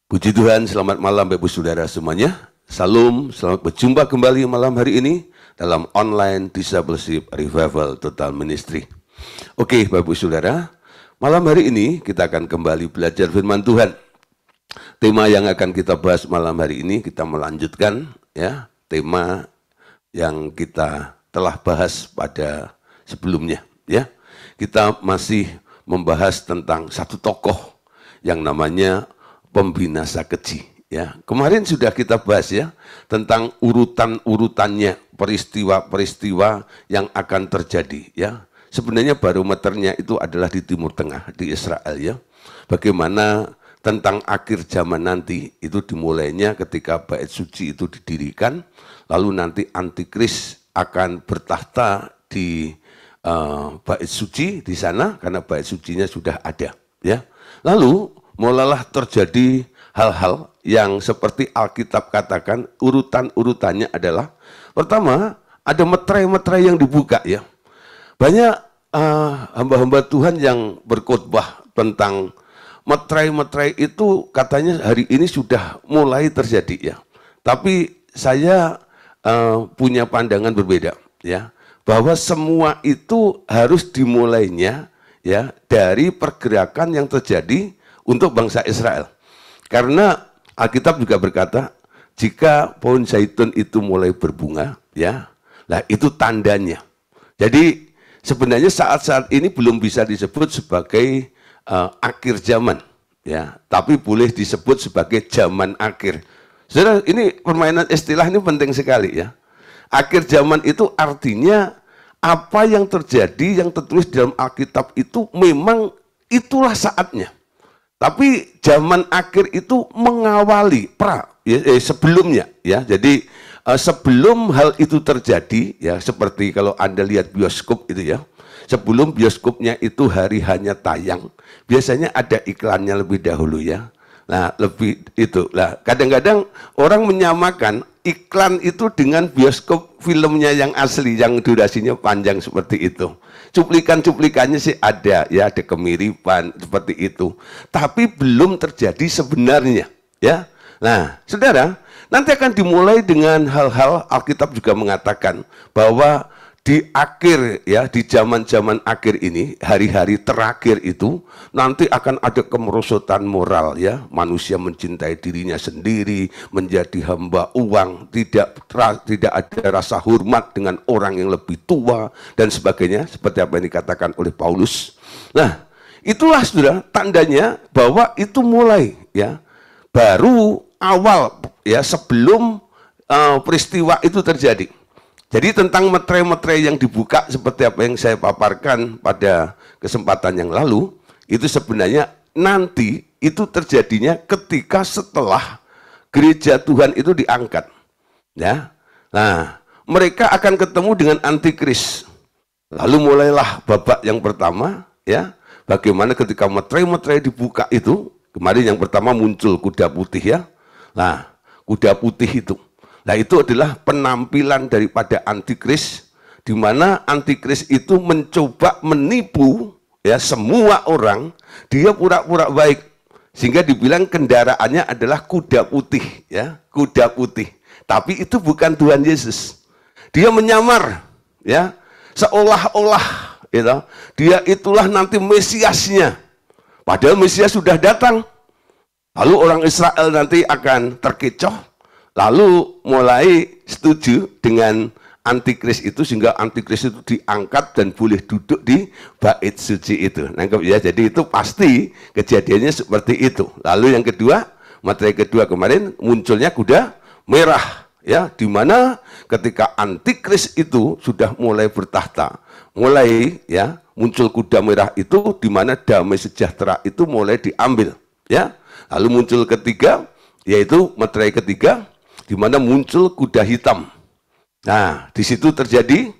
Puji Tuhan, selamat malam Bapak Ibu Saudara semuanya. Salam, selamat berjumpa kembali malam hari ini dalam online Discipleship Revival Total Ministry. Oke Bapak Ibu Saudara, malam hari ini kita akan kembali belajar firman Tuhan. Tema yang akan kita bahas malam hari ini kita melanjutkan ya, tema yang kita telah bahas pada sebelumnya ya. Kita masih membahas tentang satu tokoh yang namanya pembinasa keji ya. Kemarin sudah kita bahas ya tentang urutan-urutannya peristiwa-peristiwa yang akan terjadi ya. Sebenarnya barometernya itu adalah di Timur Tengah, di Israel ya. Bagaimana tentang akhir zaman nanti itu dimulainya ketika bait suci itu didirikan, lalu nanti antikris akan bertahta di bait suci di sana karena bait sucinya sudah ada ya. Lalu mulailah terjadi hal-hal yang seperti Alkitab katakan urutan-urutannya adalah pertama ada meterai-meterai yang dibuka ya. Banyak hamba-hamba Tuhan yang berkhotbah tentang meterai-meterai itu katanya hari ini sudah mulai terjadi ya. Tapi saya punya pandangan berbeda ya, bahwa semua itu harus dimulainya ya dari pergerakan yang terjadi untuk bangsa Israel. Karena Alkitab juga berkata, jika pohon zaitun itu mulai berbunga, ya, nah itu tandanya. Jadi sebenarnya saat-saat ini belum bisa disebut sebagai akhir zaman, ya, tapi boleh disebut sebagai zaman akhir. Saudara, ini permainan istilah ini penting sekali ya. Akhir zaman itu artinya apa yang terjadi, yang tertulis dalam Alkitab itu memang itulah saatnya. Tapi zaman akhir itu mengawali sebelumnya ya. Jadi sebelum hal itu terjadi ya, seperti kalau Anda lihat bioskop itu ya. Sebelum bioskopnya itu hari hanya tayang, biasanya ada iklannya lebih dahulu ya. Nah, lebih itu. Nah, kadang-kadang orang menyamakan iklan itu dengan bioskop filmnya yang asli, yang durasinya panjang seperti itu. Cuplikan-cuplikannya sih ada, ya ada kemiripan seperti itu. Tapi belum terjadi sebenarnya, ya. Nah, saudara, nanti akan dimulai dengan hal-hal Alkitab juga mengatakan bahwa di akhir ya, di zaman-zaman akhir ini, hari-hari terakhir itu nanti akan ada kemerosotan moral ya, manusia mencintai dirinya sendiri, menjadi hamba uang, tidak ada rasa hormat dengan orang yang lebih tua dan sebagainya, seperti apa yang dikatakan oleh Paulus. Nah, itulah saudara tandanya bahwa itu mulai ya, baru awal ya sebelum peristiwa itu terjadi. Jadi tentang meterai-meterai yang dibuka seperti apa yang saya paparkan pada kesempatan yang lalu, itu sebenarnya nanti itu terjadinya ketika setelah gereja Tuhan itu diangkat. Ya. Nah, mereka akan ketemu dengan antikris. Lalu mulailah babak yang pertama, ya. Bagaimana ketika meterai-meterai dibuka itu, kemarin yang pertama muncul kuda putih ya. Nah, kuda putih itu. Nah, itu adalah penampilan daripada antikris, di mana antikris itu mencoba menipu ya semua orang, dia pura-pura baik, sehingga dibilang kendaraannya adalah kuda putih ya, kuda putih. Tapi itu bukan Tuhan Yesus. Dia menyamar ya, seolah-olah gitu, dia itulah nanti Mesiasnya. Padahal Mesias sudah datang. Lalu orang Israel nanti akan terkecoh. Lalu mulai setuju dengan antikris itu sehingga antikris itu diangkat dan boleh duduk di bait suci itu. Nangkep ya? Jadi itu pasti kejadiannya seperti itu. Lalu yang kedua, materi kedua kemarin munculnya kuda merah ya, di mana ketika antikris itu sudah mulai bertahta, mulai ya muncul kuda merah itu di mana damai sejahtera itu mulai diambil ya. Lalu muncul ketiga yaitu materi ketiga di mana muncul kuda hitam. Nah, di situ terjadi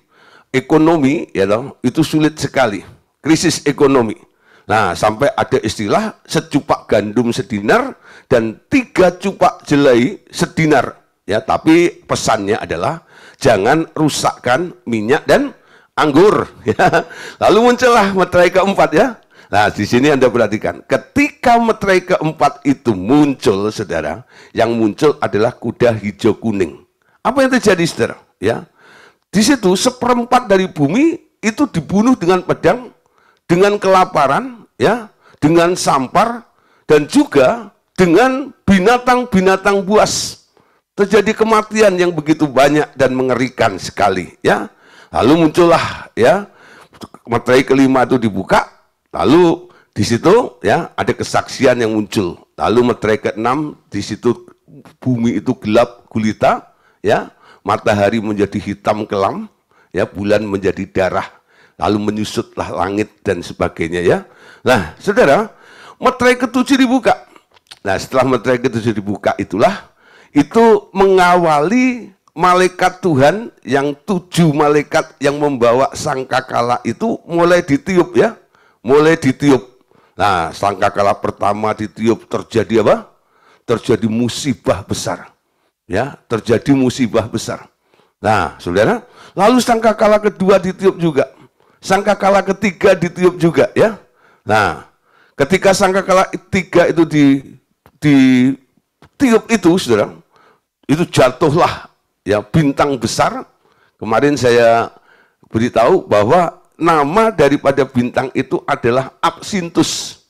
ekonomi, ya toh, itu sulit sekali, krisis ekonomi. Nah, sampai ada istilah secupak gandum sedinar dan 3 cupak jelai sedinar. Ya, tapi pesannya adalah jangan rusakkan minyak dan anggur. Ya. Lalu muncullah materai keempat ya, Nah, di sini Anda perhatikan, ketika meterai keempat itu muncul, saudara, yang muncul adalah kuda hijau kuning. Apa yang terjadi, saudara? Ya, di situ seperempat dari bumi itu dibunuh dengan pedang, dengan kelaparan, ya, dengan sampar, dan juga dengan binatang-binatang buas. Terjadi kematian yang begitu banyak dan mengerikan sekali, ya. Lalu muncullah, ya, meterai kelima itu dibuka, lalu di situ, ya, ada kesaksian yang muncul. Lalu meterai keenam, di situ bumi itu gelap gulita, ya, matahari menjadi hitam kelam, ya, bulan menjadi darah, lalu menyusutlah langit dan sebagainya, ya. Nah, saudara, meterai ketujuh dibuka. Nah, setelah meterai ketujuh dibuka itulah, itu mengawali malaikat Tuhan yang 7 malaikat yang membawa sangkakala itu mulai ditiup, ya, mulai ditiup. Nah, sangkakala pertama ditiup, terjadi apa? Terjadi musibah besar, ya, terjadi musibah besar. Nah, saudara, lalu sangkakala kedua ditiup juga, sangkakala ketiga ditiup juga, ya. Nah, ketika sangkakala ketiga itu ditiup itu, saudara, itu jatuhlah, ya, bintang besar. Kemarin saya beritahu bahwa nama daripada bintang itu adalah Absintus.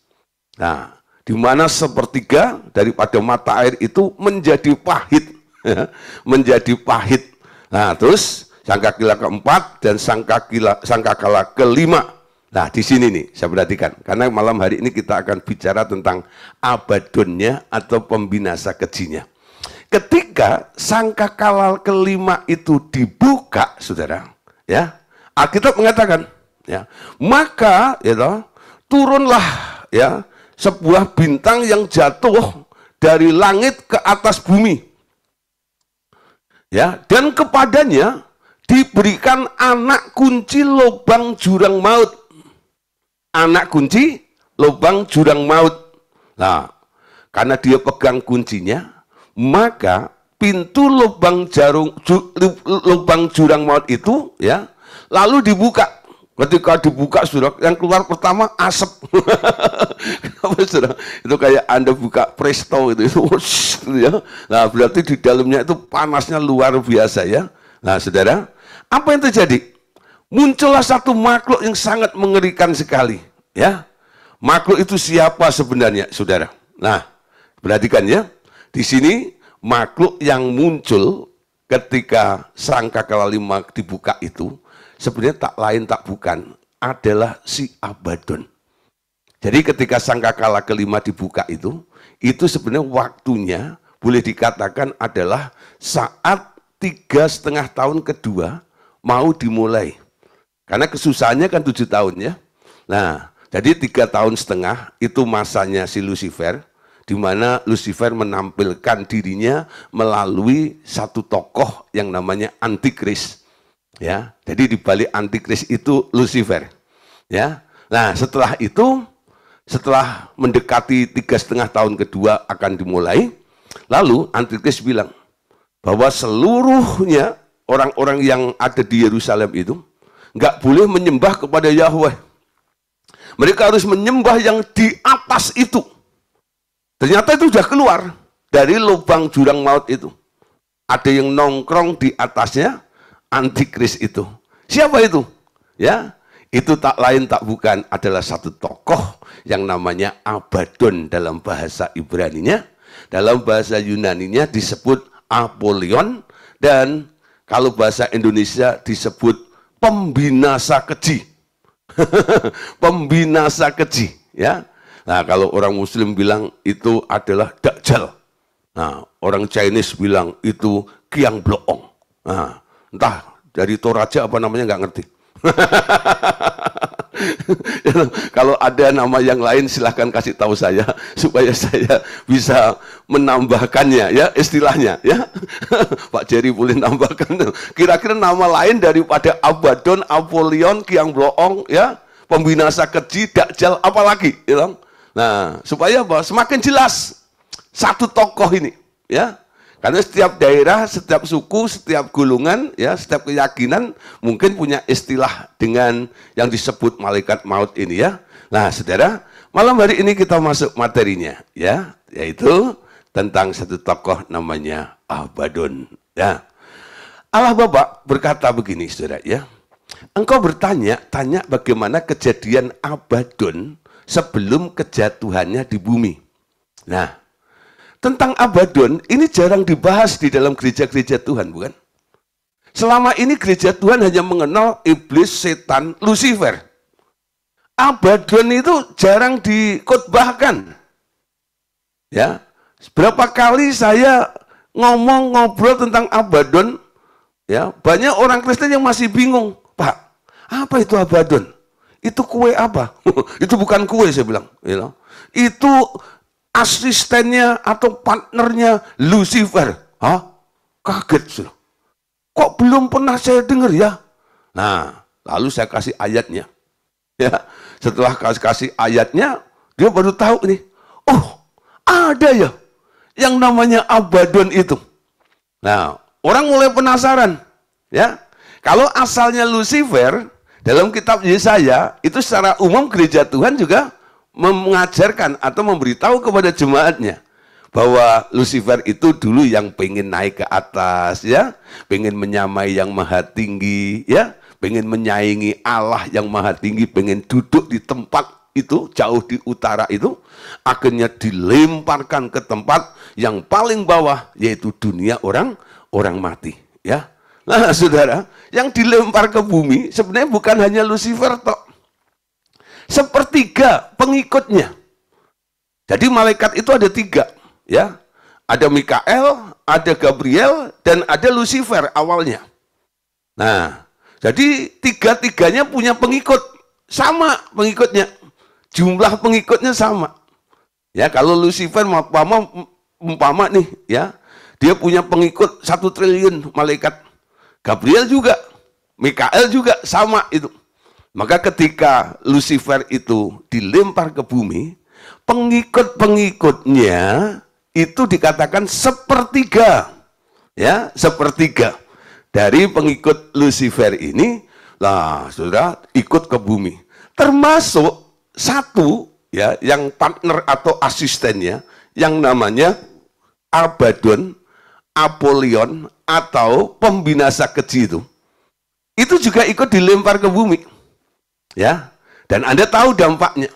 Nah, di mana sepertiga daripada mata air itu menjadi pahit, ya, menjadi pahit. Nah, terus sangkakala keempat dan sangkakala kelima. Nah, di sini nih saya perhatikan, karena malam hari ini kita akan bicara tentang Abaddonnya atau pembinasa kejinya. Ketika sangkakala kelima itu dibuka, saudara, ya, Alkitab mengatakan, ya, maka, ya, turunlah, ya, sebuah bintang yang jatuh dari langit ke atas bumi, ya, dan kepadanya diberikan anak kunci lubang jurang maut. Anak kunci lubang jurang maut. Nah, karena dia pegang kuncinya, maka pintu lubang jurang maut itu, ya, lalu dibuka. Ketika dibuka, saudara, yang keluar pertama asap. Saudara, itu kayak Anda buka presto itu, ya. Nah, berarti di dalamnya itu panasnya luar biasa, ya. Nah, saudara, apa yang terjadi? Muncullah satu makhluk yang sangat mengerikan sekali, ya. Makhluk itu siapa sebenarnya, saudara? Nah, perhatikan, ya. Di sini makhluk yang muncul ketika sangkakala lima dibuka itu sebenarnya tak lain tak bukan adalah si Abaddon. Jadi ketika sangkakala kelima dibuka itu sebenarnya waktunya boleh dikatakan adalah saat 3,5 tahun kedua mau dimulai. Karena kesusahannya kan 7 tahun, ya. Nah, jadi 3,5 tahun itu masanya si Lucifer, di mana Lucifer menampilkan dirinya melalui satu tokoh yang namanya Antikris, ya. Jadi di balik Antikris itu Lucifer, ya. Nah, setelah itu, setelah mendekati 3,5 tahun kedua akan dimulai, lalu Antikris bilang bahwa seluruhnya orang-orang yang ada di Yerusalem itu nggak boleh menyembah kepada Yahweh. Mereka harus menyembah yang di atas itu. Ternyata itu sudah keluar dari lubang jurang maut itu. Ada yang nongkrong di atasnya, Antikris itu. Siapa itu? Ya, itu tak lain tak bukan adalah satu tokoh yang namanya Abaddon dalam bahasa Ibraninya. Dalam bahasa Yunaninya disebut Apollyon, dan kalau bahasa Indonesia disebut pembinasa keji. Pembinasa keji, ya. Nah, kalau orang Muslim bilang itu adalah Dajjal. Nah, orang Chinese bilang itu Qiang Bloong. Nah, entah dari Toraja apa namanya nggak ngerti. Kalau ada nama yang lain silahkan kasih tahu saya supaya saya bisa menambahkannya, ya, istilahnya, ya. Pak Jerry boleh nambahkan kira-kira nama lain daripada Abaddon, Apollyon, Qiang Bloong, ya, pembinasa keji, Dajjal, apalagi, ya. Nah, supaya apa? Semakin jelas satu tokoh ini, ya. Karena setiap daerah, setiap suku, setiap golongan, ya, setiap keyakinan mungkin punya istilah dengan yang disebut malaikat maut ini, ya. Nah, saudara, malam hari ini kita masuk materinya, ya, yaitu tentang satu tokoh namanya Abaddon. Ya, Allah Bapa berkata begini, saudara, ya, engkau tanya bagaimana kejadian Abaddon sebelum kejatuhannya di bumi. Nah, tentang Abaddon ini jarang dibahas di dalam gereja-gereja Tuhan, bukan? Selama ini gereja Tuhan hanya mengenal iblis, setan, Lucifer. Abaddon itu jarang dikhotbahkan. Ya, berapa kali saya ngobrol tentang Abaddon, ya, banyak orang Kristen yang masih bingung, Pak, apa itu Abaddon? Itu kue apa? Itu bukan kue, saya bilang. Itu asistennya atau partnernya Lucifer. Hah? Kaget, sudah. Kok belum pernah saya dengar ya? Nah, lalu saya kasih ayatnya. Ya, setelah kasih ayatnya, dia baru tahu nih. Oh, ada ya yang namanya Abaddon itu. Nah, orang mulai penasaran. Ya, kalau asalnya Lucifer, dalam kitab Yesaya, itu secara umum gereja Tuhan juga mengajarkan atau memberitahu kepada jemaatnya bahwa Lucifer itu dulu yang pengen naik ke atas, ya, pengen menyamai yang maha tinggi, ya, pengen menyaingi Allah yang maha tinggi, pengen duduk di tempat itu, jauh di utara itu, akhirnya dilemparkan ke tempat yang paling bawah, yaitu dunia orang mati. Ya, nah saudara, yang dilempar ke bumi sebenarnya bukan hanya Lucifer toh, sepertiga pengikutnya. Jadi malaikat itu ada 3, ya, ada Mikael, ada Gabriel, dan ada Lucifer awalnya. Nah, jadi 3-tiganya punya pengikut, sama pengikutnya, jumlah pengikutnya sama. Ya, kalau Lucifer umpama nih, ya, dia punya pengikut 1 triliun malaikat. Gabriel juga, Mikael juga sama itu. Maka ketika Lucifer itu dilempar ke bumi, pengikut-pengikutnya itu dikatakan sepertiga. Ya, sepertiga dari pengikut Lucifer ini, lah, saudara, ikut ke bumi. Termasuk satu, ya, yang partner atau asistennya, yang namanya Abaddon, Apollyon, atau pembinasa keji itu. Itu juga ikut dilempar ke bumi. Ya, dan Anda tahu dampaknya.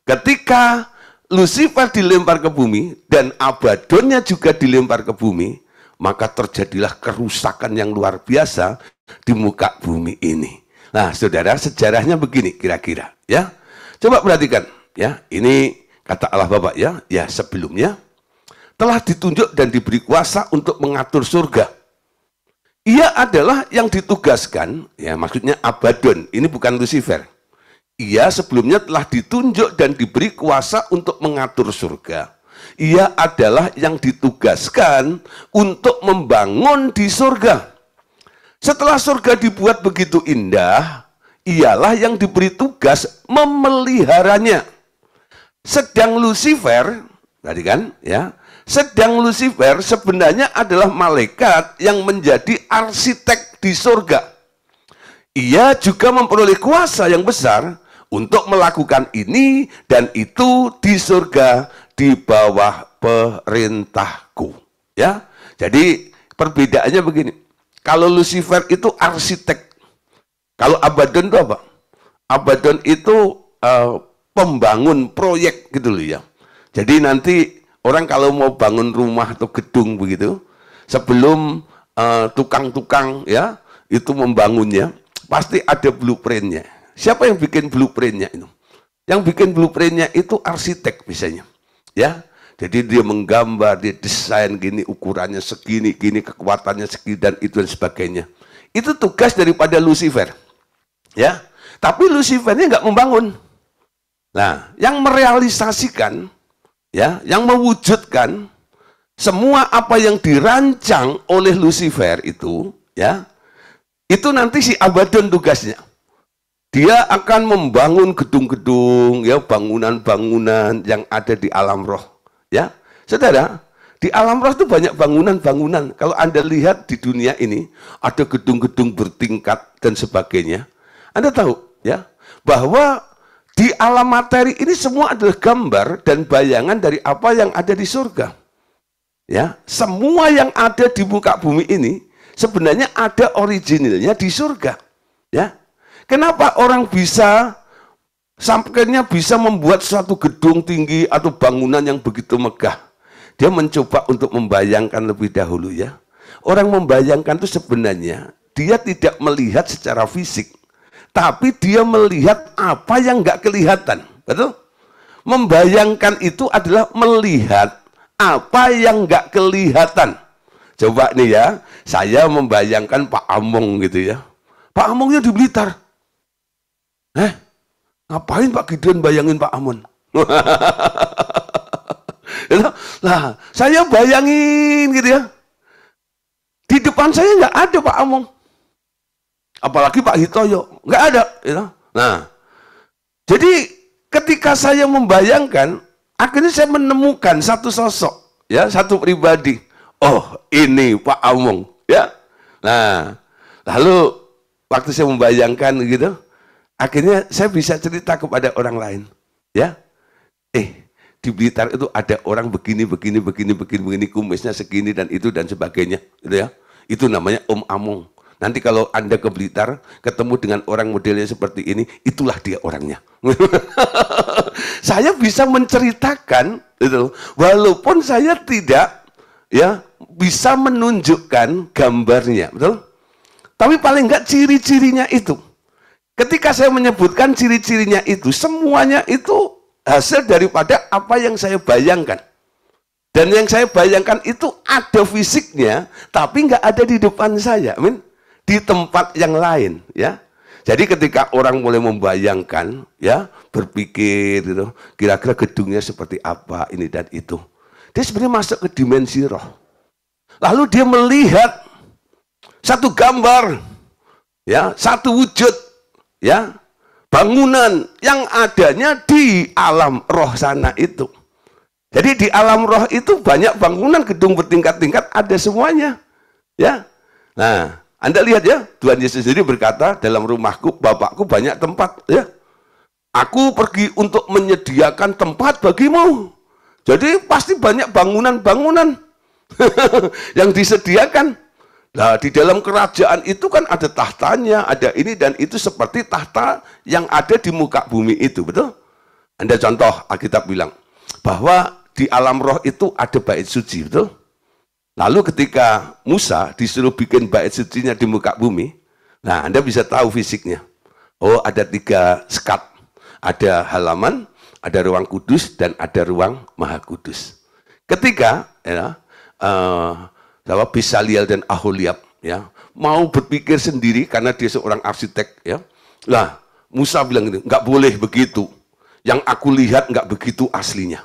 Ketika Lucifer dilempar ke bumi dan Abaddonnya juga dilempar ke bumi, maka terjadilah kerusakan yang luar biasa di muka bumi ini. Nah, saudara, sejarahnya begini kira-kira, ya. Coba perhatikan, ya. Ini kata Allah Bapa, ya. Ya, sebelumnya telah ditunjuk dan diberi kuasa untuk mengatur surga. Ia adalah yang ditugaskan, ya, maksudnya Abaddon, ini bukan Lucifer. Ia sebelumnya telah ditunjuk dan diberi kuasa untuk mengatur surga. Ia adalah yang ditugaskan untuk membangun di surga. Setelah surga dibuat begitu indah, ialah yang diberi tugas memeliharanya. Sedang Lucifer, tadi kan, ya, sedang Lucifer sebenarnya adalah malaikat yang menjadi arsitek di surga. Ia juga memperoleh kuasa yang besar untuk melakukan ini dan itu di surga di bawah perintahku. Ya, jadi perbedaannya begini. Kalau Lucifer itu arsitek, kalau Abaddon itu apa? Abaddon itu pembangun proyek gitu loh, ya. Jadi nanti orang kalau mau bangun rumah atau gedung begitu, sebelum tukang-tukang, ya, itu membangunnya, pasti ada blueprintnya. Siapa yang bikin blueprintnya itu? Yang bikin blueprintnya itu arsitek biasanya, ya. Jadi dia menggambar, dia desain gini, ukurannya segini, gini, kekuatannya segini, dan itu dan sebagainya. Itu tugas daripada Lucifer, ya. Tapi Lucifernya nggak membangun. Nah, yang merealisasikan, ya, yang mewujudkan semua apa yang dirancang oleh Lucifer itu, ya, itu nanti si Abaddon tugasnya. Dia akan membangun gedung-gedung, ya, bangunan-bangunan yang ada di alam roh. Ya, saudara, di alam roh itu banyak bangunan-bangunan. Kalau Anda lihat di dunia ini, ada gedung-gedung bertingkat dan sebagainya. Anda tahu, ya, bahwa di Di alam materi ini semua adalah gambar dan bayangan dari apa yang ada di surga. Ya, semua yang ada di muka bumi ini sebenarnya ada originalnya di surga. Ya, kenapa orang bisa sampainya bisa membuat suatu gedung tinggi atau bangunan yang begitu megah? Dia mencoba untuk membayangkan lebih dahulu ya. Orang membayangkan itu sebenarnya dia tidak melihat secara fisik, tapi dia melihat apa yang nggak kelihatan, betul? Membayangkan itu adalah melihat apa yang nggak kelihatan. Coba nih ya, saya membayangkan Pak Among gitu ya. Pak Amongnya di Blitar. Ngapain Pak Gideon bayangin Pak Amon? Lah, saya bayangin gitu ya. Di depan saya nggak ada Pak Among. Apalagi Pak Hitoyo, nggak ada. Gitu. Nah, jadi ketika saya membayangkan, akhirnya saya menemukan satu sosok, ya, satu pribadi. Oh, ini Pak Among, ya. Nah, lalu waktu saya membayangkan gitu, akhirnya saya bisa cerita kepada orang lain, ya. Di Blitar itu ada orang begini, kumisnya segini dan itu dan sebagainya, gitu ya. Itu namanya Om Among. Nanti kalau Anda ke Blitar, ketemu dengan orang modelnya seperti ini, itulah dia orangnya. Saya bisa menceritakan, gitu, walaupun saya tidak ya bisa menunjukkan gambarnya, betul? Tapi paling enggak ciri-cirinya itu. Ketika saya menyebutkan ciri-cirinya itu, semuanya itu hasil daripada apa yang saya bayangkan. Dan yang saya bayangkan itu ada fisiknya, tapi enggak ada di depan saya, amin. Di tempat yang lain, ya. Jadi ketika orang mulai membayangkan, ya, berpikir gitu, kira-kira gedungnya seperti apa ini dan itu, dia sebenarnya masuk ke dimensi roh. Lalu dia melihat satu gambar, ya, satu wujud, ya, bangunan yang adanya di alam roh sana itu. Jadi di alam roh itu banyak bangunan gedung bertingkat-tingkat, ada semuanya, ya. Nah, Anda lihat ya, Tuhan Yesus sendiri berkata, dalam rumahku, Bapakku banyak tempat, ya. Aku pergi untuk menyediakan tempat bagimu. Jadi pasti banyak bangunan-bangunan yang disediakan. Nah, di dalam kerajaan itu kan ada tahtanya, ada ini dan itu seperti tahta yang ada di muka bumi itu, betul? Anda contoh, Alkitab bilang, bahwa di alam roh itu ada bait suci, betul? Lalu ketika Musa disuruh bikin bait sucinya di muka bumi, nah Anda bisa tahu fisiknya. Oh, ada 3 sekat. Ada halaman, ada ruang kudus, dan ada ruang maha kudus. Ketika ya, Bisaliel dan Aholiab ya, mau berpikir sendiri karena dia seorang arsitek, ya. Lah, Musa bilang gitu, nggak boleh begitu. Yang aku lihat nggak begitu aslinya.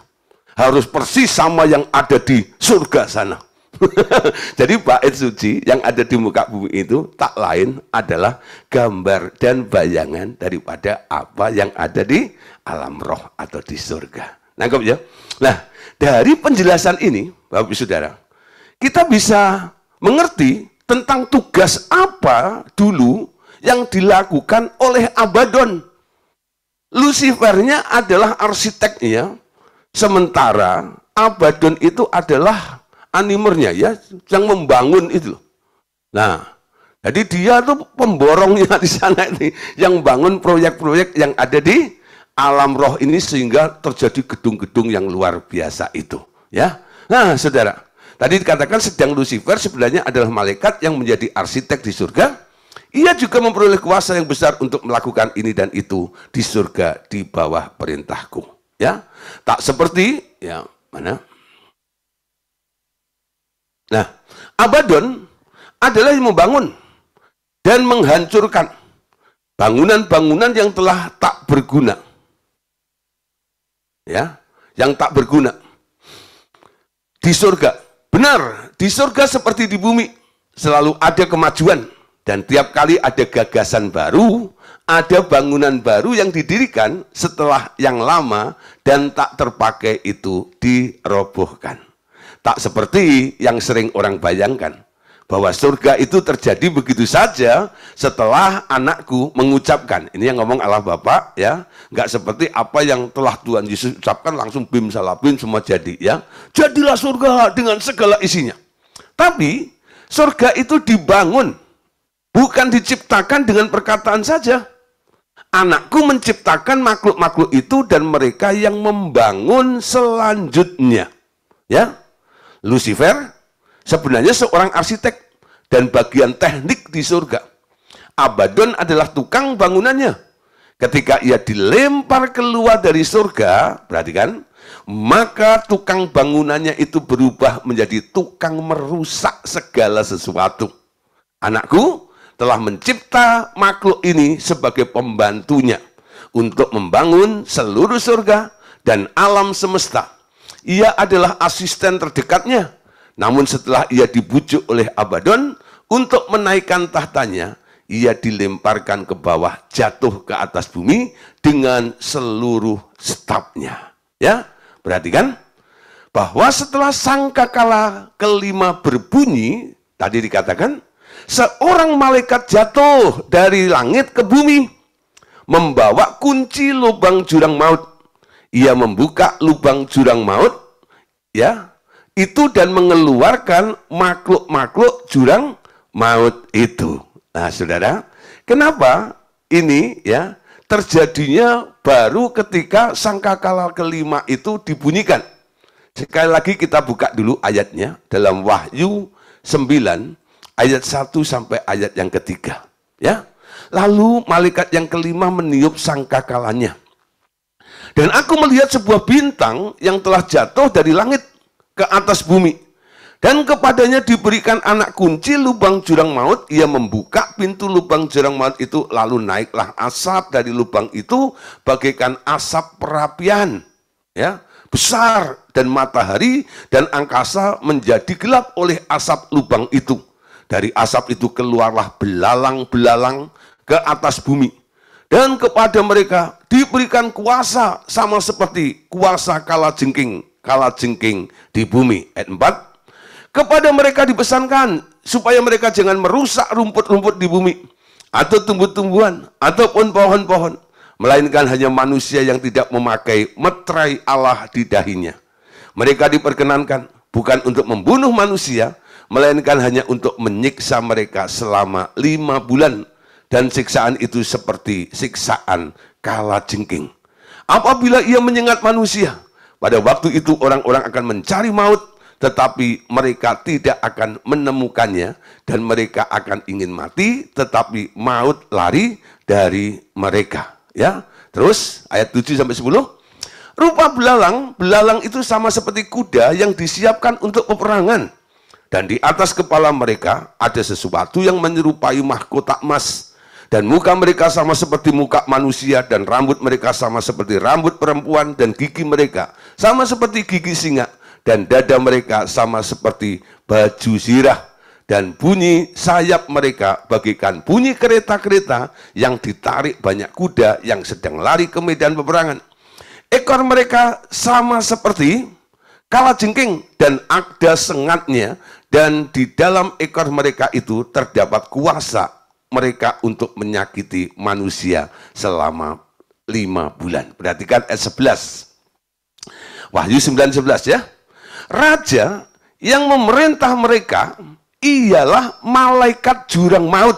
Harus persis sama yang ada di surga sana. Jadi bait suci yang ada di muka bumi itu tak lain adalah gambar dan bayangan daripada apa yang ada di alam roh atau di surga. Nangkep ya? Nah, dari penjelasan ini, Bapak Ibu Saudara, kita bisa mengerti tentang tugas apa dulu yang dilakukan oleh Abaddon. Lucifernya adalah arsiteknya, sementara Abaddon itu adalah animernya, ya, yang membangun itu. Nah, jadi dia tuh pemborongnya di sana ini, yang bangun proyek-proyek yang ada di alam roh ini sehingga terjadi gedung-gedung yang luar biasa itu, ya. Nah, saudara, tadi dikatakan sedang Lucifer sebenarnya adalah malaikat yang menjadi arsitek di surga. Ia juga memperoleh kuasa yang besar untuk melakukan ini dan itu di surga di bawah perintahku, ya. Tak seperti, ya, mana? Nah, Abaddon adalah yang membangun dan menghancurkan bangunan-bangunan yang telah tak berguna. Ya, yang tak berguna. Di surga, benar, di surga seperti di bumi, selalu ada kemajuan dan tiap kali ada gagasan baru, ada bangunan baru yang didirikan setelah yang lama dan tak terpakai itu dirobohkan. Tak seperti yang sering orang bayangkan Bahwa surga itu terjadi begitu saja setelah anakku mengucapkan. Ini yang ngomong Allah Bapa, ya. Nggak seperti apa yang telah Tuhan Yesus ucapkan langsung bim salah bim semua jadi, ya. Jadilah surga dengan segala isinya. Tapi surga itu dibangun, bukan diciptakan dengan perkataan saja. Anakku menciptakan makhluk-makhluk itu dan mereka yang membangun selanjutnya. Ya, Lucifer sebenarnya seorang arsitek dan bagian teknik di surga. Abaddon adalah tukang bangunannya. Ketika ia dilempar keluar dari surga, perhatikan, maka tukang bangunannya itu berubah menjadi tukang merusak segala sesuatu. Anakku telah mencipta makhluk ini sebagai pembantunya untuk membangun seluruh surga dan alam semesta. Ia adalah asisten terdekatnya. Namun setelah ia dibujuk oleh Abaddon untuk menaikkan tahtanya, ia dilemparkan ke bawah, jatuh ke atas bumi dengan seluruh stafnya. Ya, perhatikan bahwa setelah sangkakala kelima berbunyi, tadi dikatakan, seorang malaikat jatuh dari langit ke bumi, membawa kunci lubang jurang maut. Ia membuka lubang jurang maut, ya, itu dan mengeluarkan makhluk-makhluk jurang maut itu. Nah, saudara, kenapa ini ya terjadinya baru ketika sangkakala kelima itu dibunyikan? Sekali lagi kita buka dulu ayatnya dalam Wahyu 9 ayat 1 sampai ayat yang ketiga. Ya, lalu malaikat yang kelima meniup sangkakalanya. Dan aku melihat sebuah bintang yang telah jatuh dari langit ke atas bumi. Dan kepadanya diberikan anak kunci lubang jurang maut. Ia membuka pintu lubang jurang maut itu, lalu naiklah asap dari lubang itu bagaikan asap perapian, ya, besar, dan matahari dan angkasa menjadi gelap oleh asap lubang itu. Dari asap itu keluarlah belalang-belalang ke atas bumi. Dan kepada mereka diberikan kuasa sama seperti kuasa kalajengking di bumi. Ayat 4, kepada mereka dipesankan supaya mereka jangan merusak rumput-rumput di bumi, atau tumbuh-tumbuhan, ataupun pohon-pohon, melainkan hanya manusia yang tidak memakai meterai Allah di dahinya. Mereka diperkenankan bukan untuk membunuh manusia, melainkan hanya untuk menyiksa mereka selama 5 bulan. Dan siksaan itu seperti siksaan kalajengking. Apabila ia menyengat manusia, pada waktu itu orang-orang akan mencari maut, tetapi mereka tidak akan menemukannya, dan mereka akan ingin mati, tetapi maut lari dari mereka. Ya, terus ayat 7 sampai 10. Rupa belalang itu sama seperti kuda yang disiapkan untuk peperangan. Dan di atas kepala mereka ada sesuatu yang menyerupai mahkota emas. Dan muka mereka sama seperti muka manusia, dan rambut mereka sama seperti rambut perempuan, dan gigi mereka sama seperti gigi singa, dan dada mereka sama seperti baju zirah, dan bunyi sayap mereka bagaikan bunyi kereta-kereta yang ditarik banyak kuda yang sedang lari ke medan peperangan. Ekor mereka sama seperti kalajengking dan ada sengatnya, dan di dalam ekor mereka itu terdapat kuasa mereka untuk menyakiti manusia selama 5 bulan. Perhatikan ayat 11. Wahyu 9:11 ya. Raja yang memerintah mereka ialah malaikat jurang maut.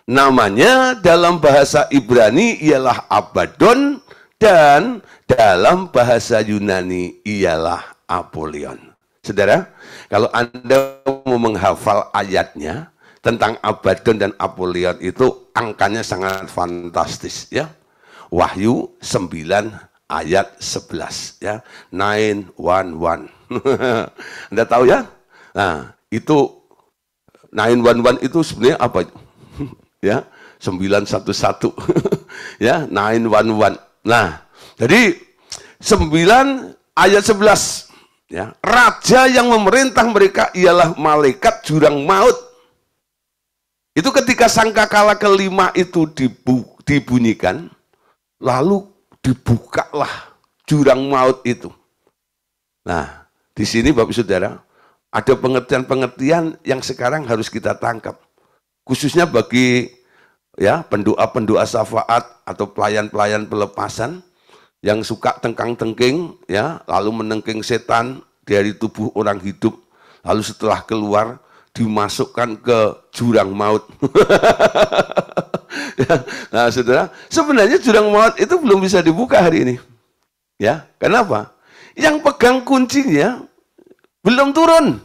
Namanya dalam bahasa Ibrani ialah Abaddon, dan dalam bahasa Yunani ialah Apollyon. Saudara, kalau Anda mau menghafal ayatnya tentang Abaddon dan Apollyon, itu angkanya sangat fantastis ya. Wahyu 9 ayat 11 ya. 911. Anda tahu ya? Nah, itu 911 itu sebenarnya apa? Ya, 911. Ya, 911. Nah, jadi 9 ayat 11 ya. Raja yang memerintah mereka ialah malaikat jurang maut. Itu ketika sangkakala kelima itu dibunyikan, lalu dibukalah jurang maut itu. Nah, di sini Bapak Saudara, ada pengertian-pengertian yang sekarang harus kita tangkap. Khususnya bagi ya pendoa-pendoa syafaat atau pelayan-pelayan pelepasan yang suka tengkang-tengking ya, lalu menengking setan dari tubuh orang hidup, lalu setelah keluar dimasukkan ke jurang maut. Ya, nah, saudara, sebenarnya jurang maut itu belum bisa dibuka hari ini. Ya, kenapa? Yang pegang kuncinya belum turun.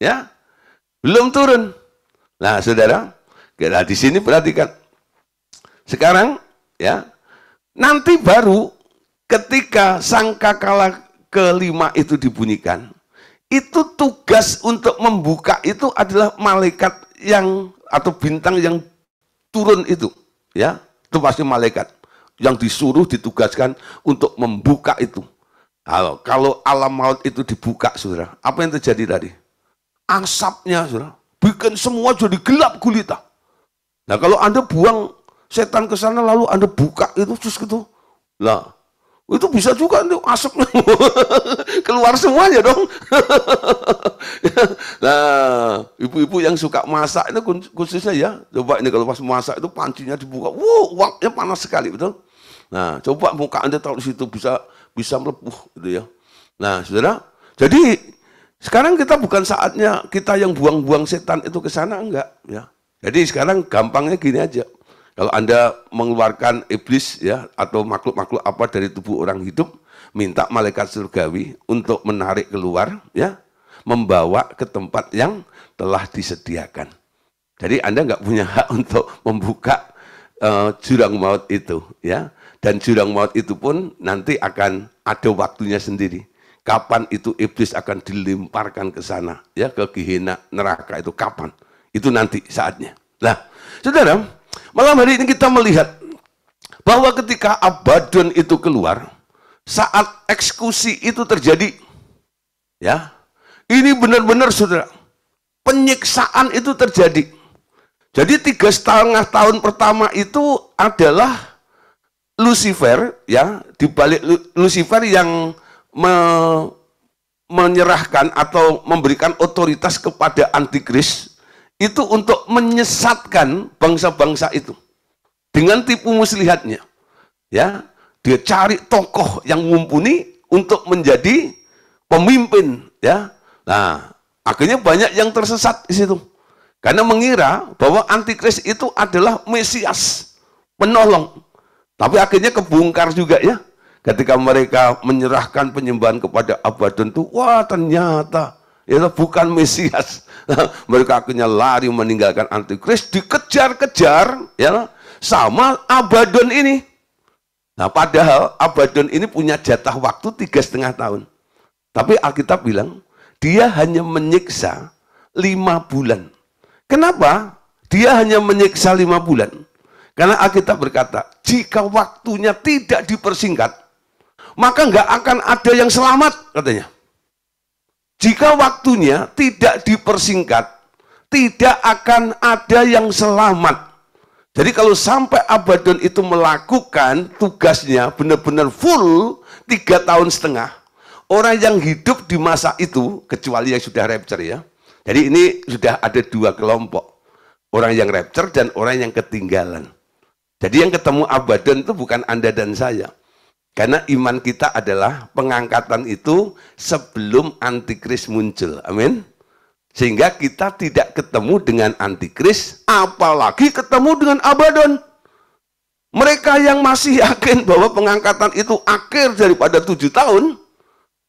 Ya, belum turun. Nah, saudara, di sini perhatikan. Sekarang, ya, nanti baru ketika sangkakala kelima itu dibunyikan, itu tugas untuk membuka itu adalah malaikat yang atau bintang yang turun itu, ya, itu pasti malaikat yang disuruh ditugaskan untuk membuka itu. Kalau alam maut itu dibuka, saudara, apa yang terjadi tadi? Asapnya, saudara, bikin semua jadi gelap gulita. Nah, kalau Anda buang setan ke sana lalu Anda buka itu terus gitu, lah itu bisa juga tuh asapnya keluar semuanya dong. Nah, ibu-ibu yang suka masak itu khususnya ya, coba ini kalau pas masak itu pancinya dibuka, uapnya panas sekali, betul. Nah, coba muka Anda taruh di situ bisa melepuh gitu ya. Nah, saudara, jadi sekarang kita bukan saatnya kita yang buang-buang setan itu ke sana, enggak ya. Jadi sekarang gampangnya gini aja. Kalau Anda mengeluarkan iblis ya atau makhluk-makhluk apa dari tubuh orang hidup, minta malaikat surgawi untuk menarik keluar ya, membawa ke tempat yang telah disediakan. Jadi Anda nggak punya hak untuk membuka jurang maut itu ya. Dan jurang maut itu pun nanti akan ada waktunya sendiri. Kapan itu iblis akan dilemparkan ke sana ya, ke Gehenna neraka itu kapan? Itu nanti saatnya. Nah, saudara, malam hari ini kita melihat bahwa ketika Abaddon itu keluar, saat eksekusi itu terjadi, ya, ini benar-benar saudara, penyiksaan itu terjadi. Jadi 3,5 tahun pertama itu adalah Lucifer, ya, di balik Lucifer yang menyerahkan atau memberikan otoritas kepada antikris itu untuk menyesatkan bangsa-bangsa itu dengan tipu muslihatnya, ya, dia cari tokoh yang mumpuni untuk menjadi pemimpin, ya. Nah, akhirnya banyak yang tersesat di situ karena mengira bahwa antikris itu adalah Mesias, penolong. Tapi akhirnya kebongkar juga ya, ketika mereka menyerahkan penyembahan kepada Abaddon itu, wah ternyata itu bukan Mesias. Mereka akhirnya lari meninggalkan antikris, dikejar-kejar ya sama Abaddon ini. Nah, padahal Abaddon ini punya jatah waktu 3,5 tahun. Tapi Alkitab bilang dia hanya menyiksa 5 bulan. Kenapa? Dia hanya menyiksa 5 bulan. Karena Alkitab berkata, jika waktunya tidak dipersingkat, maka nggak akan ada yang selamat, katanya. Jika waktunya tidak dipersingkat, tidak akan ada yang selamat. Jadi kalau sampai Abaddon itu melakukan tugasnya benar-benar full 3,5 tahun, orang yang hidup di masa itu, kecuali yang sudah rapture ya. Jadi ini sudah ada 2 kelompok. Orang yang rapture dan orang yang ketinggalan. Jadi yang ketemu Abaddon itu bukan Anda dan saya. Karena iman kita adalah pengangkatan itu sebelum antikris muncul. Amin. Sehingga kita tidak ketemu dengan antikris, apalagi ketemu dengan Abaddon. Mereka yang masih yakin bahwa pengangkatan itu akhir daripada 7 tahun,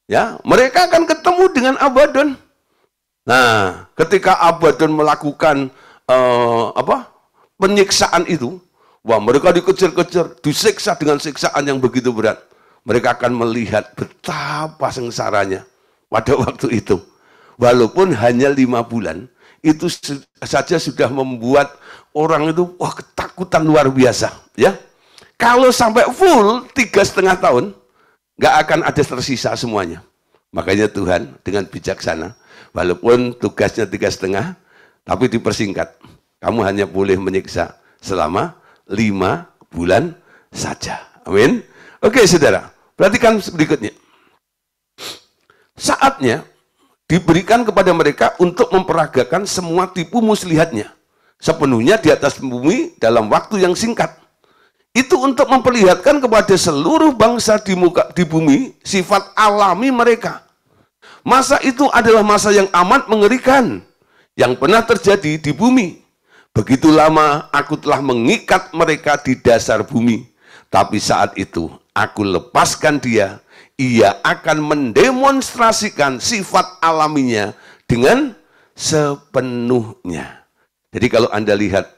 ya, mereka akan ketemu dengan Abaddon. Nah, ketika Abaddon melakukan penyiksaan itu, wah, mereka dikejar-kejar, disiksa dengan siksaan yang begitu berat. Mereka akan melihat betapa sengsaranya pada waktu itu. Walaupun hanya 5 bulan, itu saja sudah membuat orang itu wah ketakutan luar biasa. Ya, kalau sampai full 3,5 tahun, nggak akan ada tersisa semuanya. Makanya Tuhan dengan bijaksana, walaupun tugasnya 3,5, tapi dipersingkat. Kamu hanya boleh menyiksa selama 5 bulan saja. Amin. Oke, saudara, perhatikan berikutnya. Saatnya diberikan kepada mereka untuk memperagakan semua tipu muslihatnya sepenuhnya di atas bumi dalam waktu yang singkat. Itu untuk memperlihatkan kepada seluruh bangsa di bumi sifat alami mereka. Masa itu adalah masa yang amat mengerikan yang pernah terjadi di bumi. Begitu lama aku telah mengikat mereka di dasar bumi, tapi saat itu aku lepaskan dia. Ia akan mendemonstrasikan sifat alaminya dengan sepenuhnya. Jadi kalau Anda lihat,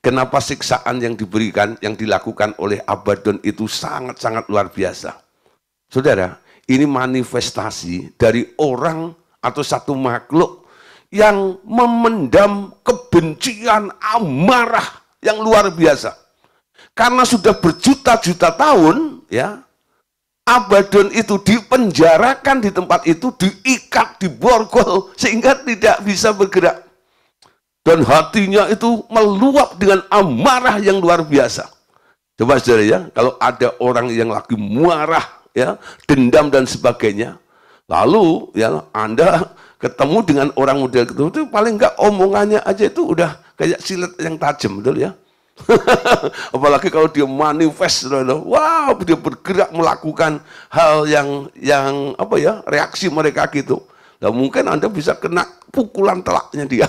kenapa siksaan yang diberikan, yang dilakukan oleh Abaddon itu sangat-sangat luar biasa. Saudara, ini manifestasi dari orang atau satu makhluk yang memendam kebencian, amarah yang luar biasa. Karena sudah berjuta-juta tahun, ya, Abaddon itu dipenjarakan di tempat itu, diikat, diborgol, sehingga tidak bisa bergerak. Dan hatinya itu meluap dengan amarah yang luar biasa. Coba saudara ya, kalau ada orang yang lagi marah, ya, dendam dan sebagainya, lalu ya Anda ketemu dengan orang model itu paling enggak omongannya aja itu udah kayak silet yang tajam, betul ya? Apalagi kalau dia manifest, wow, dia bergerak melakukan hal yang apa ya, reaksi mereka gitu. Nah, mungkin Anda bisa kena pukulan telaknya dia.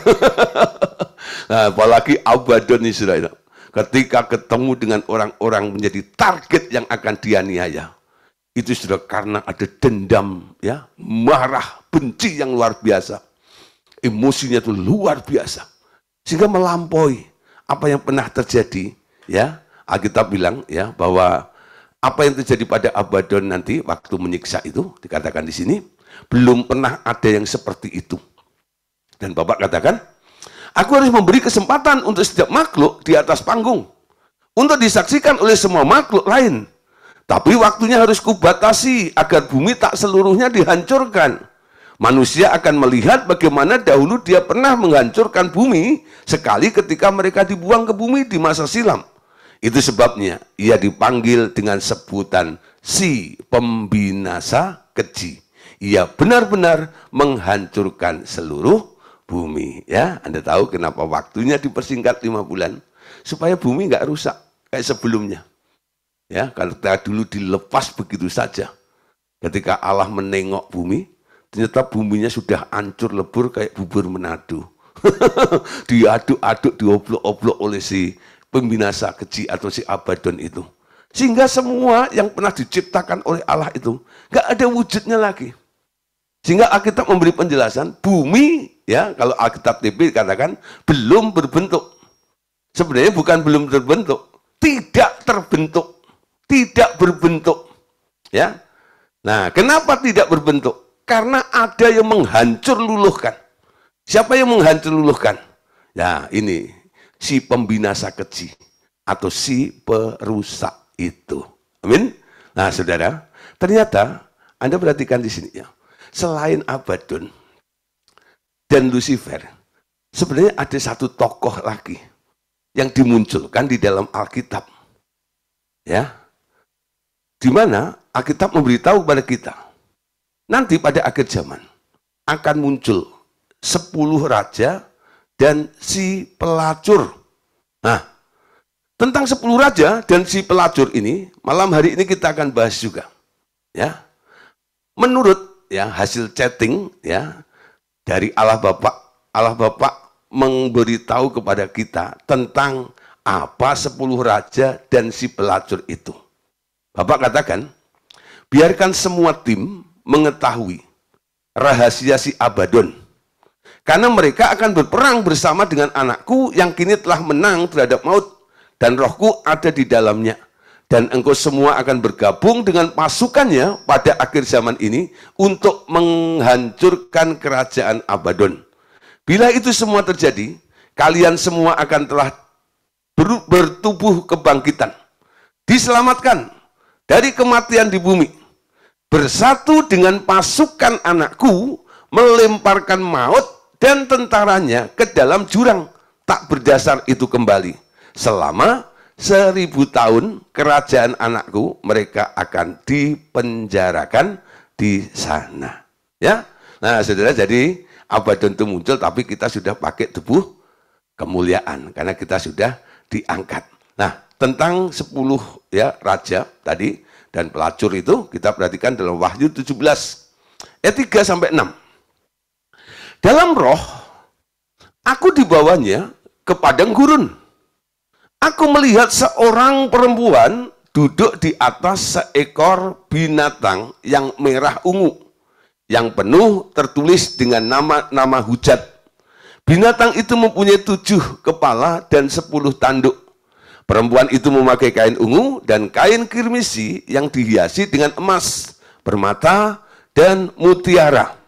Nah, apalagi Abaddon Israel, ketika ketemu dengan orang-orang menjadi target yang akan dianiaya, itu sudah karena ada dendam, ya, marah, benci yang luar biasa, emosinya itu luar biasa, sehingga melampaui apa yang pernah terjadi, ya. Alkitab bilang ya bahwa apa yang terjadi pada Abaddon nanti waktu menyiksa itu dikatakan di sini belum pernah ada yang seperti itu. Dan Bapak katakan, aku harus memberi kesempatan untuk setiap makhluk di atas panggung untuk disaksikan oleh semua makhluk lain. Tapi waktunya harus kubatasi agar bumi tak seluruhnya dihancurkan. Manusia akan melihat bagaimana dahulu dia pernah menghancurkan bumi sekali ketika mereka dibuang ke bumi di masa silam. Itu sebabnya ia dipanggil dengan sebutan si pembinasa keji. Ia benar-benar menghancurkan seluruh bumi. Ya, Anda tahu kenapa waktunya dipersingkat 5 bulan? Supaya bumi nggak rusak kayak sebelumnya. Ya, karena dulu dilepas begitu saja. Ketika Allah menengok bumi, ternyata buminya sudah hancur lebur kayak bubur Manado. Diaduk-aduk, dioblok-oblok oleh si pembinasa keji atau si Abaddon itu. Sehingga semua yang pernah diciptakan oleh Allah itu nggak ada wujudnya lagi. Sehingga Alkitab memberi penjelasan, bumi, ya, kalau Alkitab TP katakan belum berbentuk. Sebenarnya bukan belum terbentuk, tidak terbentuk, tidak berbentuk. Ya, nah, kenapa tidak berbentuk? Karena ada yang menghancur luluhkan. Siapa yang menghancur luluhkan? Ya, ini si pembinasa keji atau si perusak itu. Amin. Nah, saudara, ternyata Anda perhatikan di sini ya. Selain Abaddon dan Lucifer, sebenarnya ada satu tokoh lagi yang dimunculkan di dalam Alkitab. Ya. Di mana Alkitab memberitahu kepada kita, nanti pada akhir zaman akan muncul 10 raja dan si pelacur. Nah, tentang 10 raja dan si pelacur ini, malam hari ini kita akan bahas juga. Ya. Menurut ya hasil chatting ya dari Allah Bapa memberitahu kepada kita tentang apa 10 raja dan si pelacur itu. Bapak katakan, biarkan semua tim mengetahui rahasia si Abaddon. Karena mereka akan berperang bersama dengan anakku yang kini telah menang terhadap maut. Dan rohku ada di dalamnya. Dan engkau semua akan bergabung dengan pasukannya pada akhir zaman ini untuk menghancurkan kerajaan Abaddon. Bila itu semua terjadi, kalian semua akan telah bertubuh kebangkitan. Diselamatkan dari kematian di bumi, bersatu dengan pasukan anakku, melemparkan maut dan tentaranya ke dalam jurang tak berdasar itu kembali. Selama 1000 tahun kerajaan anakku, mereka akan dipenjarakan di sana. Ya, Nah, saudara, jadi Abaddon itu muncul, tapi kita sudah pakai tubuh kemuliaan karena kita sudah diangkat. Nah, tentang 10 ya raja tadi dan pelacur itu kita perhatikan dalam Wahyu 17 ayat 3 sampai 6. Dalam roh aku dibawanya ke padang gurun. Aku melihat seorang perempuan duduk di atas seekor binatang yang merah ungu, yang penuh tertulis dengan nama-nama hujat. Binatang itu mempunyai 7 kepala dan 10 tanduk. Perempuan itu memakai kain ungu dan kain kirmisi yang dihiasi dengan emas, permata, dan mutiara.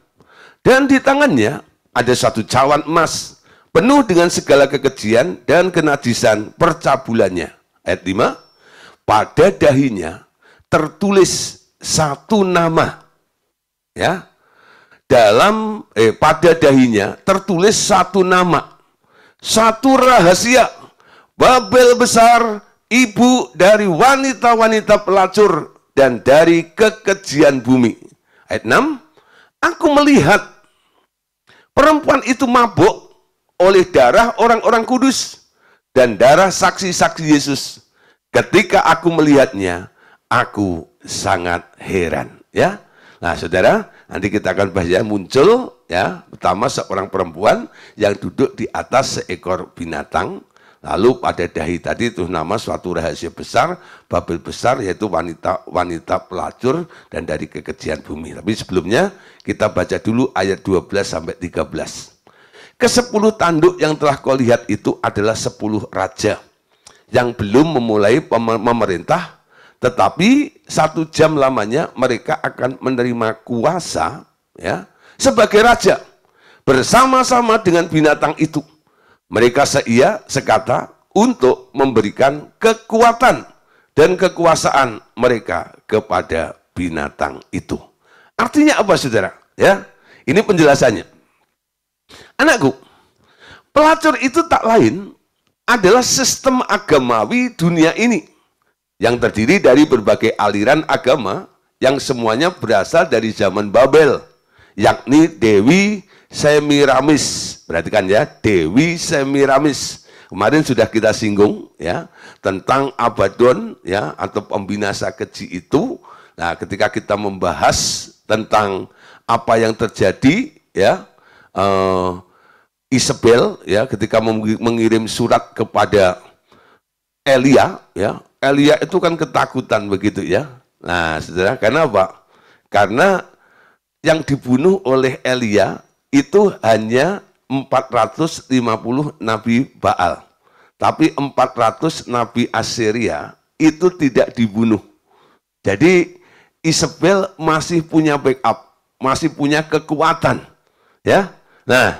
Dan di tangannya ada 1 cawan emas, penuh dengan segala kekejian dan kenajisan percabulannya. Ayat 5, pada dahinya tertulis 1 nama. Ya, pada dahinya tertulis 1 nama, 1 rahasia, Babel besar, ibu dari wanita-wanita pelacur dan dari kekejian bumi. Ayat 6, aku melihat perempuan itu mabuk oleh darah orang-orang kudus dan darah saksi-saksi Yesus. Ketika aku melihatnya, aku sangat heran. Ya, nah saudara, nanti kita akan bahas ya, muncul ya, pertama seorang perempuan yang duduk di atas seekor binatang. Lalu pada dahi tadi itu nama suatu rahasia besar, Babel besar, yaitu wanita pelacur dan dari kekejian bumi. Tapi sebelumnya kita baca dulu ayat 12 sampai 13. Ke-10 tanduk yang telah kau lihat itu adalah 10 raja yang belum memulai memerintah, tetapi 1 jam lamanya mereka akan menerima kuasa ya, sebagai raja bersama-sama dengan binatang itu. Mereka seia sekata untuk memberikan kekuatan dan kekuasaan mereka kepada binatang itu. Artinya apa saudara? Ya, ini penjelasannya. Anakku, pelacur itu tak lain adalah sistem agamawi dunia ini yang terdiri dari berbagai aliran agama yang semuanya berasal dari zaman Babel, yakni Dewi Semiramis. Perhatikan ya, Dewi Semiramis. Kemarin sudah kita singgung ya tentang Abaddon ya, atau pembinasa keji itu. Nah, ketika kita membahas tentang apa yang terjadi ya, Isabel ya ketika mengirim surat kepada Elia ya. Elia itu kan ketakutan begitu ya. Nah, saudara, karena apa? Karena yang dibunuh oleh Elia itu hanya 450 nabi Baal. Tapi 400 nabi Assyria itu tidak dibunuh. Jadi Isabel masih punya backup, masih punya kekuatan. Ya. Nah,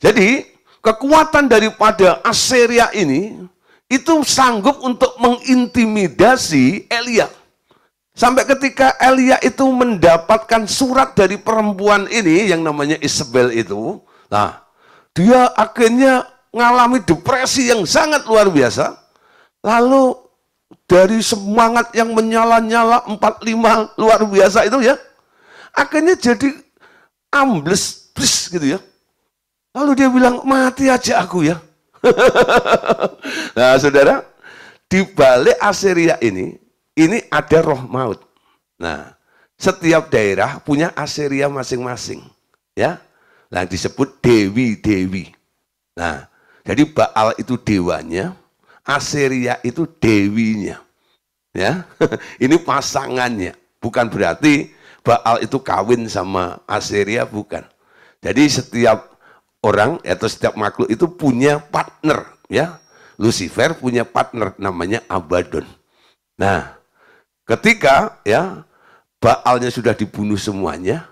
jadi kekuatan daripada Assyria ini itu sanggup untuk mengintimidasi Elia. Sampai ketika Elia itu mendapatkan surat dari perempuan ini yang namanya Isabel itu, nah, dia akhirnya mengalami depresi yang sangat luar biasa. Lalu dari semangat yang menyala-nyala 45 luar biasa itu ya, akhirnya jadi ambles gitu ya. Lalu dia bilang, mati aja aku ya. Nah saudara, di balik Assyria ini ada roh maut. Nah, setiap daerah punya Assyria masing-masing. Ya, nah disebut dewi-dewi. Nah, jadi Baal itu dewanya, Assyria itu dewinya. Ya, ini pasangannya. Bukan berarti Baal itu kawin sama Assyria, bukan. Jadi setiap orang atau setiap makhluk itu punya partner. Ya, Lucifer punya partner namanya Abaddon. Nah, ketika ya Baalnya sudah dibunuh semuanya,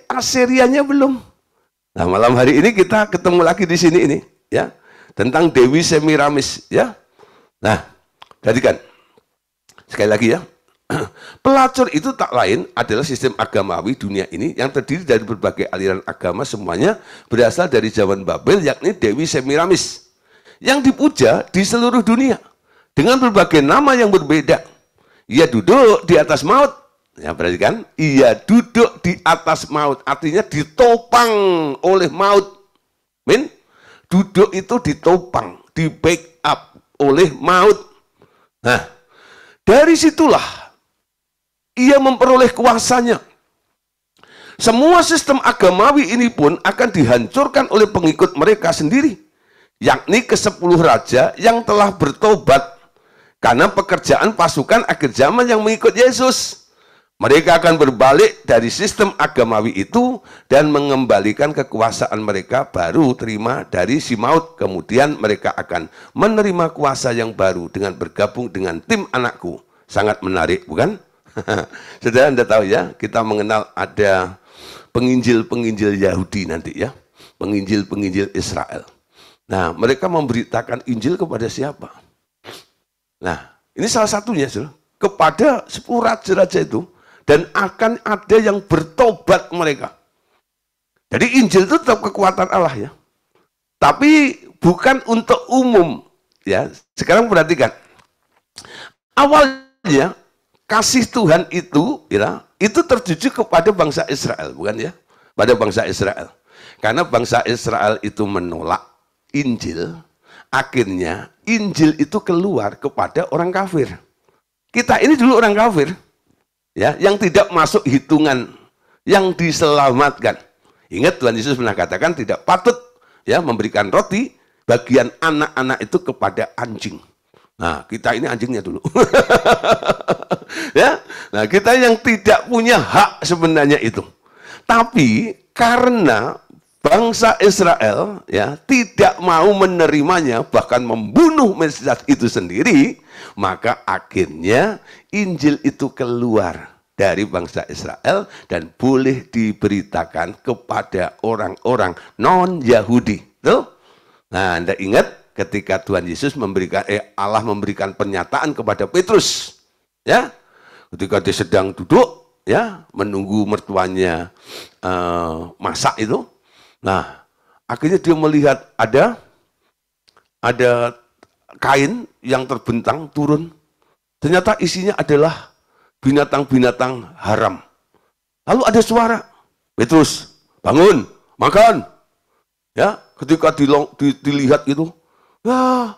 Asyrianya belum. Nah, malam hari ini kita ketemu lagi di sini ini ya tentang Dewi Semiramis ya. Nah, perhatikan sekali lagi ya. Pelacur itu tak lain adalah sistem agamawi dunia ini yang terdiri dari berbagai aliran agama, semuanya berasal dari zaman Babel, yakni Dewi Semiramis yang dipuja di seluruh dunia dengan berbagai nama yang berbeda. Ia duduk di atas maut Ya, perhatikan, ia duduk di atas maut, artinya ditopang oleh maut. Min, duduk itu ditopang, di backup oleh maut. Nah, dari situlah ia memperoleh kuasanya. Semua sistem agamawi ini pun akan dihancurkan oleh pengikut mereka sendiri, yakni ke-10 raja yang telah bertobat karena pekerjaan pasukan akhir zaman yang mengikut Yesus. Mereka akan berbalik dari sistem agamawi itu dan mengembalikan kekuasaan mereka baru terima dari si maut. Kemudian mereka akan menerima kuasa yang baru dengan bergabung dengan tim anakku. Sangat menarik, bukan? Saudara, Anda tahu ya, kita mengenal ada penginjil-penginjil Yahudi nanti ya, penginjil-penginjil Israel. Nah, mereka memberitakan Injil kepada siapa? Nah, ini salah satunya, kepada 10 raja-raja itu, dan akan ada yang bertobat mereka. Jadi Injil itu tetap kekuatan Allah ya, tapi bukan untuk umum ya. Sekarang perhatikan, awalnya kasih Tuhan itu ya, itu tertuju kepada bangsa Israel, bukan ya? Pada bangsa Israel. Karena bangsa Israel itu menolak Injil, akhirnya Injil itu keluar kepada orang kafir. Kita ini dulu orang kafir, ya, yang tidak masuk hitungan yang diselamatkan. Ingat Tuhan Yesus pernah katakan tidak patut ya memberikan roti bagian anak-anak itu kepada anjing. Nah, kita ini anjingnya dulu. Ya. Nah, kita yang tidak punya hak sebenarnya itu. Tapi karena bangsa Israel ya tidak mau menerimanya, bahkan membunuh Mesias itu sendiri, maka akhirnya Injil itu keluar dari bangsa Israel dan boleh diberitakan kepada orang-orang non-Yahudi. Tuh. Nah, Anda ingat ketika Tuhan Yesus Allah memberikan pernyataan kepada Petrus, ya, ketika dia sedang duduk, ya, menunggu mertuanya masak itu. Nah, akhirnya dia melihat ada kain yang terbentang turun. Ternyata isinya adalah binatang-binatang haram. Lalu ada suara, Petrus, bangun, makan. Ya, ketika dilihat itu, ya,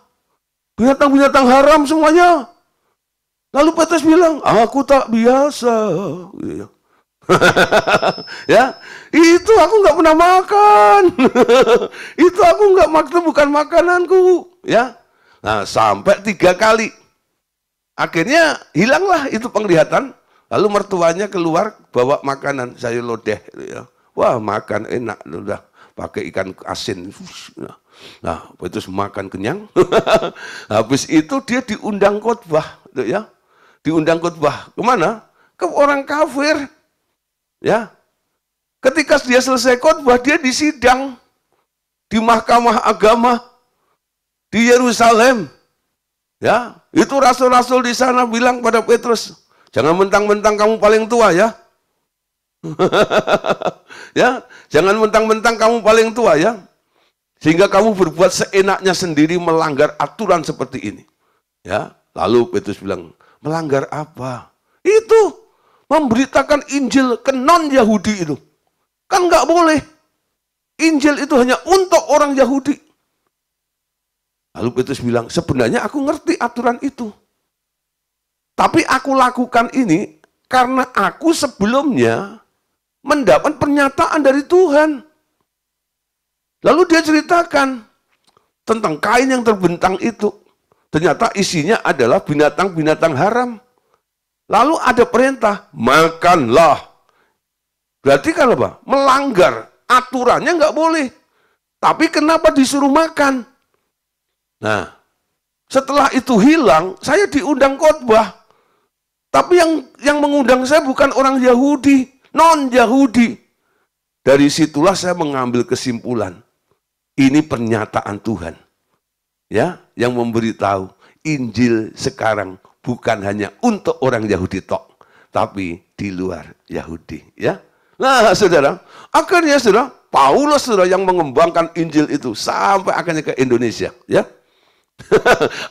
binatang-binatang haram semuanya. Lalu Petrus bilang, aku tak biasa. Ya, itu aku nggak pernah makan. Itu aku nggak makan, bukan makananku. Ya, nah sampai 3 kali. Akhirnya hilanglah itu penglihatan. Lalu mertuanya keluar bawa makanan sayur lodeh. Ya. Wah, makan enak, udah pakai ikan asin. Nah, Petrus makan kenyang. Habis itu dia diundang khotbah, ya. Diundang khotbah kemana? Ke orang kafir. Ya. Ketika dia selesai khotbah, dia disidang di mahkamah agama di Yerusalem. Ya, itu rasul-rasul di sana bilang pada Petrus, jangan mentang-mentang kamu paling tua ya. Ya, jangan mentang-mentang kamu paling tua ya. Sehingga kamu berbuat seenaknya sendiri melanggar aturan seperti ini. Ya, lalu Petrus bilang, melanggar apa? Itu memberitakan Injil ke non-Yahudi itu. Kan nggak boleh. Injil itu hanya untuk orang Yahudi. Lalu Petrus bilang, sebenarnya aku ngerti aturan itu. Tapi aku lakukan ini karena aku sebelumnya mendapat pernyataan dari Tuhan. Lalu dia ceritakan tentang kain yang terbentang itu. Ternyata isinya adalah binatang-binatang haram. Lalu ada perintah, makanlah. Berarti kan apa? Melanggar. Aturannya nggak boleh. Tapi kenapa disuruh makan? Nah, setelah itu hilang, saya diundang khotbah. Tapi yang mengundang saya bukan orang Yahudi, non-Yahudi. Dari situlah saya mengambil kesimpulan. Ini pernyataan Tuhan. Ya, yang memberitahu Injil sekarang bukan hanya untuk orang Yahudi tok, tapi di luar Yahudi, ya. Nah, saudara, akhirnya saudara, Paulus saudara yang mengembangkan Injil itu sampai akhirnya ke Indonesia, ya.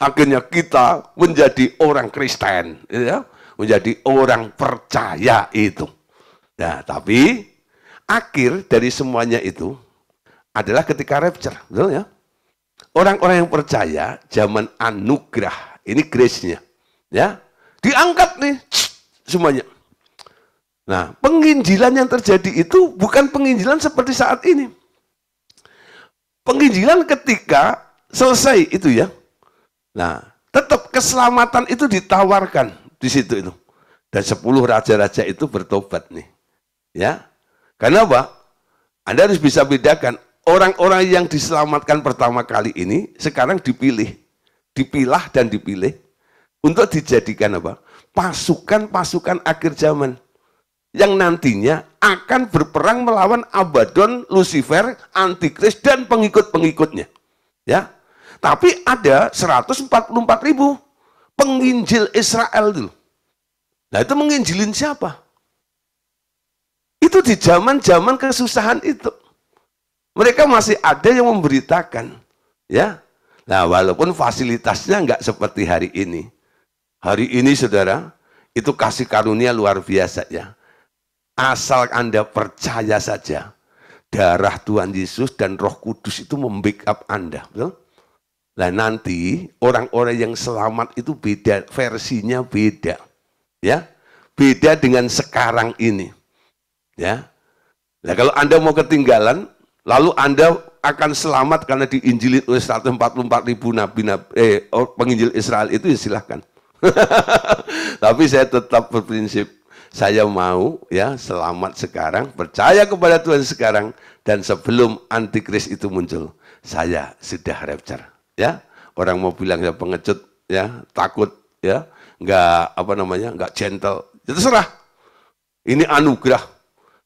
Akhirnya kita menjadi orang Kristen, ya. menjadi orang percaya itu. Nah, tapi akhir dari semuanya itu adalah ketika rapture, betul ya? Orang-orang yang percaya zaman anugerah, ini grace-nya, ya, diangkat nih semuanya. Nah, penginjilan yang terjadi itu bukan penginjilan seperti saat ini. Penginjilan ketika selesai itu ya. Nah, tetap keselamatan itu ditawarkan di situ itu. Dan 10 raja-raja itu bertobat nih. Ya. Karena apa? Anda harus bisa bedakan orang-orang yang diselamatkan pertama kali ini sekarang dipilih, dipilah dan dipilih untuk dijadikan apa? Pasukan-pasukan akhir zaman yang nantinya akan berperang melawan Abaddon, Lucifer, Antikris dan pengikut-pengikutnya. Ya. Tapi ada 144.000 penginjil Israel dulu. Nah, itu menginjilin siapa? Itu di zaman-zaman kesusahan itu. Mereka masih ada yang memberitakan, ya. Nah, walaupun fasilitasnya enggak seperti hari ini. Hari ini, saudara, itu kasih karunia luar biasa ya. Asal Anda percaya saja, darah Tuhan Yesus dan Roh Kudus itu membackup Anda, betul? Nah, nanti orang-orang yang selamat itu beda, versinya beda, ya, beda dengan sekarang ini, ya. Nah, kalau Anda mau ketinggalan, lalu Anda akan selamat karena diinjili oleh 144.000 penginjil Israel itu, ya silahkan. Tapi saya tetap berprinsip, saya mau ya selamat sekarang, percaya kepada Tuhan sekarang, dan sebelum antikris itu muncul, saya sudah rapture. Ya, orang mau bilang ya pengecut, ya takut, ya nggak gentle, ya terserah. Ini anugerah.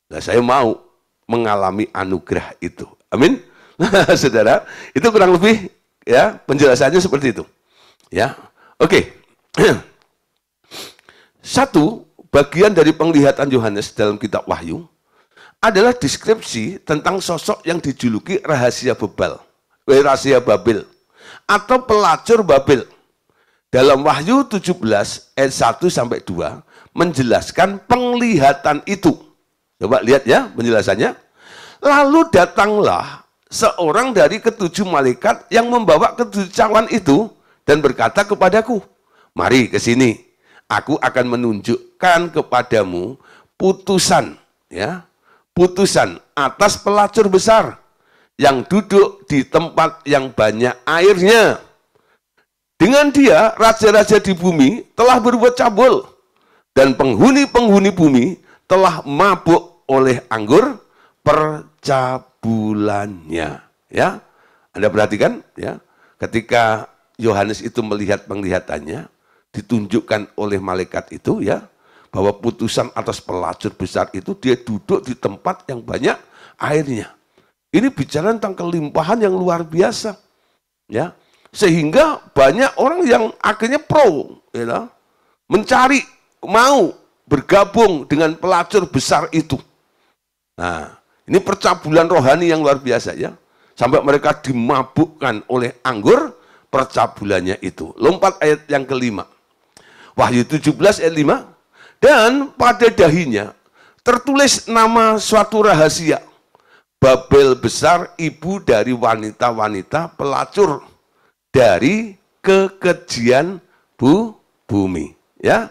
Nah, saya mau mengalami anugerah itu. Amin. Saudara, itu kurang lebih ya penjelasannya seperti itu. Ya, oke. Satu bagian dari penglihatan Yohanes dalam kitab Wahyu adalah deskripsi tentang sosok yang dijuluki rahasia Babel atau pelacur Babel. Dalam Wahyu 17 ayat 1 sampai 2 menjelaskan penglihatan itu. Coba lihat ya penjelasannya. Lalu datanglah seorang dari ketujuh malaikat yang membawa ketujuh cawan itu dan berkata kepadaku, "Mari ke sini. Aku akan menunjukkan kepadamu putusan, ya, putusan atas pelacur besar yang duduk di tempat yang banyak airnya. Dengan dia, raja-raja di bumi telah berbuat cabul, dan penghuni-penghuni bumi telah mabuk oleh anggur percabulannya." Ya, Anda perhatikan, ya, ketika Yohanes itu melihat penglihatannya, ditunjukkan oleh malaikat itu ya, bahwa putusan atas pelacur besar itu dia duduk di tempat yang banyak airnya. Ini bicara tentang kelimpahan yang luar biasa, ya, sehingga banyak orang yang akhirnya ya, mencari, mau bergabung dengan pelacur besar itu. Nah, ini percabulan rohani yang luar biasa ya, sampai mereka dimabukkan oleh anggur percabulannya itu. Lompat ayat yang kelima. Wahyu 17 ayat 5, dan pada dahinya tertulis nama suatu rahasia, Babel besar, ibu dari wanita-wanita pelacur dari kekejian bumi. Ya,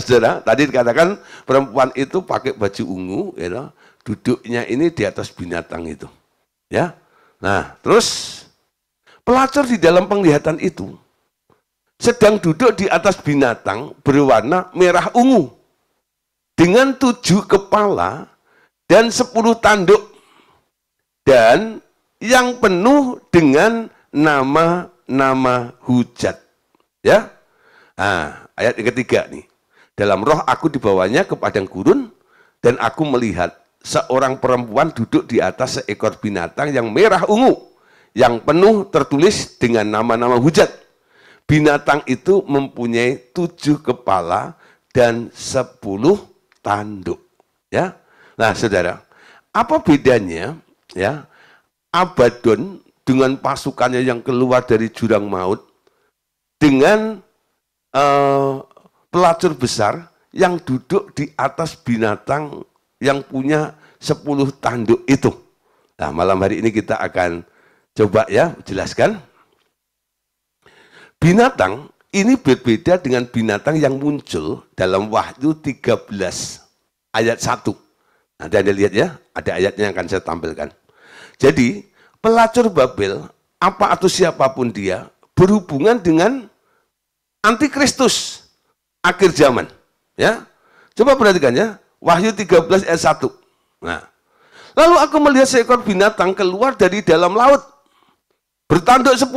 saudara, tadi dikatakan perempuan itu pakai baju ungu, ya, duduknya ini di atas binatang itu. Ya, nah terus pelacur di dalam penglihatan itu sedang duduk di atas binatang berwarna merah ungu dengan 7 kepala dan 10 tanduk dan yang penuh dengan nama-nama hujat. Ya, nah, ayat yang ketiga nih. Dalam roh aku dibawanya ke padang gurun dan aku melihat seorang perempuan duduk di atas seekor binatang yang merah ungu yang penuh tertulis dengan nama-nama hujat. Binatang itu mempunyai 7 kepala dan 10 tanduk. Ya, nah saudara, apa bedanya ya Abaddon dengan pasukannya yang keluar dari jurang maut dengan pelacur besar yang duduk di atas binatang yang punya 10 tanduk itu. Nah, malam hari ini kita akan coba ya jelaskan. Binatang ini berbeda dengan binatang yang muncul dalam Wahyu 13 ayat 1. Nanti Anda lihat ya, ada ayatnya yang akan saya tampilkan. Jadi, pelacur Babel, apa atau siapapun dia, berhubungan dengan antikristus akhir zaman. Ya, coba perhatikan ya, Wahyu 13 ayat 1. Nah, lalu aku melihat seekor binatang keluar dari dalam laut, bertanduk 10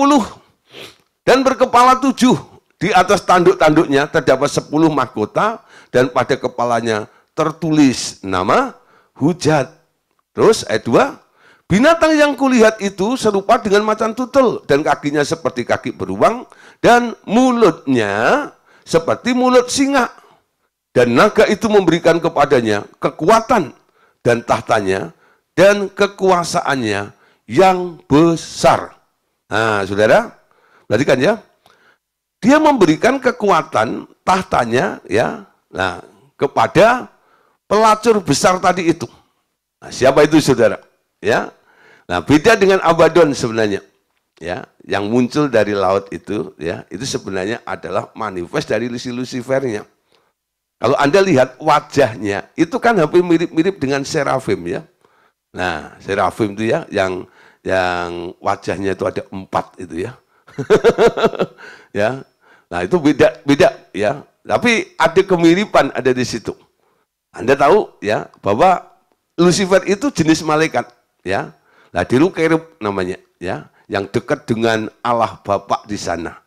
dan berkepala 7. Di atas tanduk-tanduknya terdapat 10 mahkota dan pada kepalanya tertulis nama Hujat. Terus ayat 2, binatang yang kulihat itu serupa dengan macan tutul dan kakinya seperti kaki beruang dan mulutnya seperti mulut singa. Dan naga itu memberikan kepadanya kekuatan dan tahtanya dan kekuasaannya yang besar. Nah, saudara, perhatikan ya. Dia memberikan kekuatan tahtanya ya, nah, kepada pelacur besar tadi itu. Nah, siapa itu saudara? Ya, nah beda dengan Abaddon sebenarnya. Ya, yang muncul dari laut itu, ya, itu sebenarnya adalah manifest dari Lucifernya. Kalau Anda lihat wajahnya, itu kan hampir mirip-mirip dengan serafim ya. Nah, serafim itu ya, yang wajahnya itu ada 4 itu ya. Ya, nah itu beda ya. Tapi ada kemiripan ada di situ. Anda tahu ya bahwa Lucifer itu jenis malaikat ya. Nah, Cherub namanya ya, yang dekat dengan Allah Bapa di sana.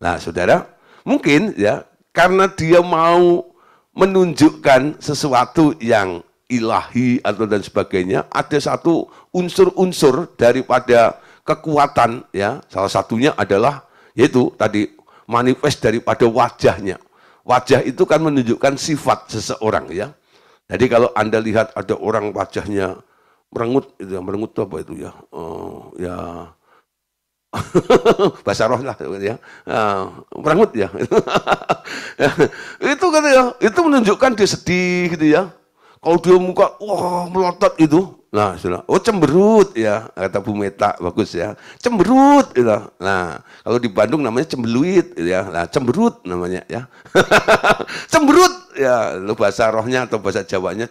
Nah, saudara, mungkin ya karena dia mau menunjukkan sesuatu yang ilahi atau dan sebagainya, ada satu unsur-unsur daripada kekuatan ya. Salah satunya adalah yaitu tadi manifest daripada wajahnya. Wajah itu kan menunjukkan sifat seseorang ya. Jadi kalau Anda lihat ada orang wajahnya merengut, itu ya, merengut apa itu ya? Ya bahasa roh lah ya. Merengut ya. Itu kan ya, itu menunjukkan dia sedih gitu ya. Kalau dia muka wah melotot itu, nah sudah, oh cemberut ya, kata Bu Meta, bagus ya, cemberut gitu. Nah kalau di Bandung namanya cembeluit gitu ya, nah cemberut namanya ya, cemberut ya, lu bahasa rohnya atau bahasa Jawanya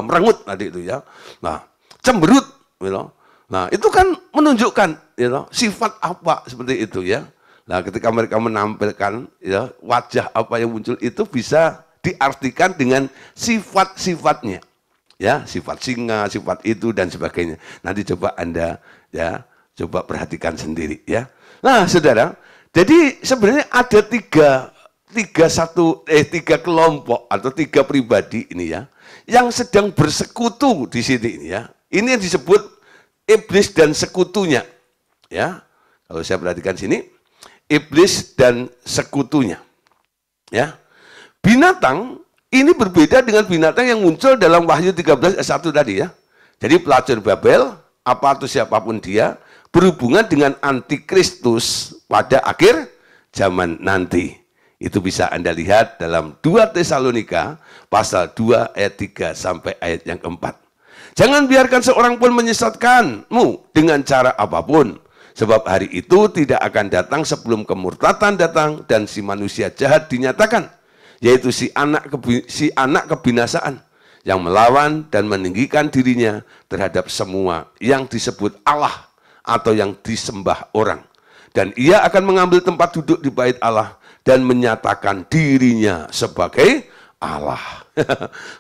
merengut tadi itu ya, nah cemberut gitu. Nah itu kan menunjukkan gitu, sifat apa seperti itu ya. Nah ketika mereka menampilkan ya, wajah apa yang muncul itu bisa diartikan dengan sifat-sifatnya. Ya, sifat singa, sifat itu dan sebagainya. Nanti coba Anda ya, coba perhatikan sendiri ya. Nah, Saudara, jadi sebenarnya ada tiga kelompok atau 3 pribadi ini ya yang sedang bersekutu di sini ini ya. Ini yang disebut iblis dan sekutunya. Ya. Kalau saya perhatikan sini, iblis dan sekutunya. Ya. Binatang ini berbeda dengan binatang yang muncul dalam Wahyu 13 ayat 1 tadi ya. Jadi pelacur Babel, apa atau siapapun dia, berhubungan dengan antikristus pada akhir zaman nanti. Itu bisa Anda lihat dalam 2 Tesalonika pasal 2 ayat 3 sampai ayat yang keempat. Jangan biarkan seorang pun menyesatkanmu dengan cara apapun. Sebab hari itu tidak akan datang sebelum kemurtatan datang dan si manusia jahat dinyatakan. Yaitu si anak kebinasaan yang melawan dan meninggikan dirinya terhadap semua yang disebut Allah atau yang disembah orang. Dan ia akan mengambil tempat duduk di bait Allah dan menyatakan dirinya sebagai Allah.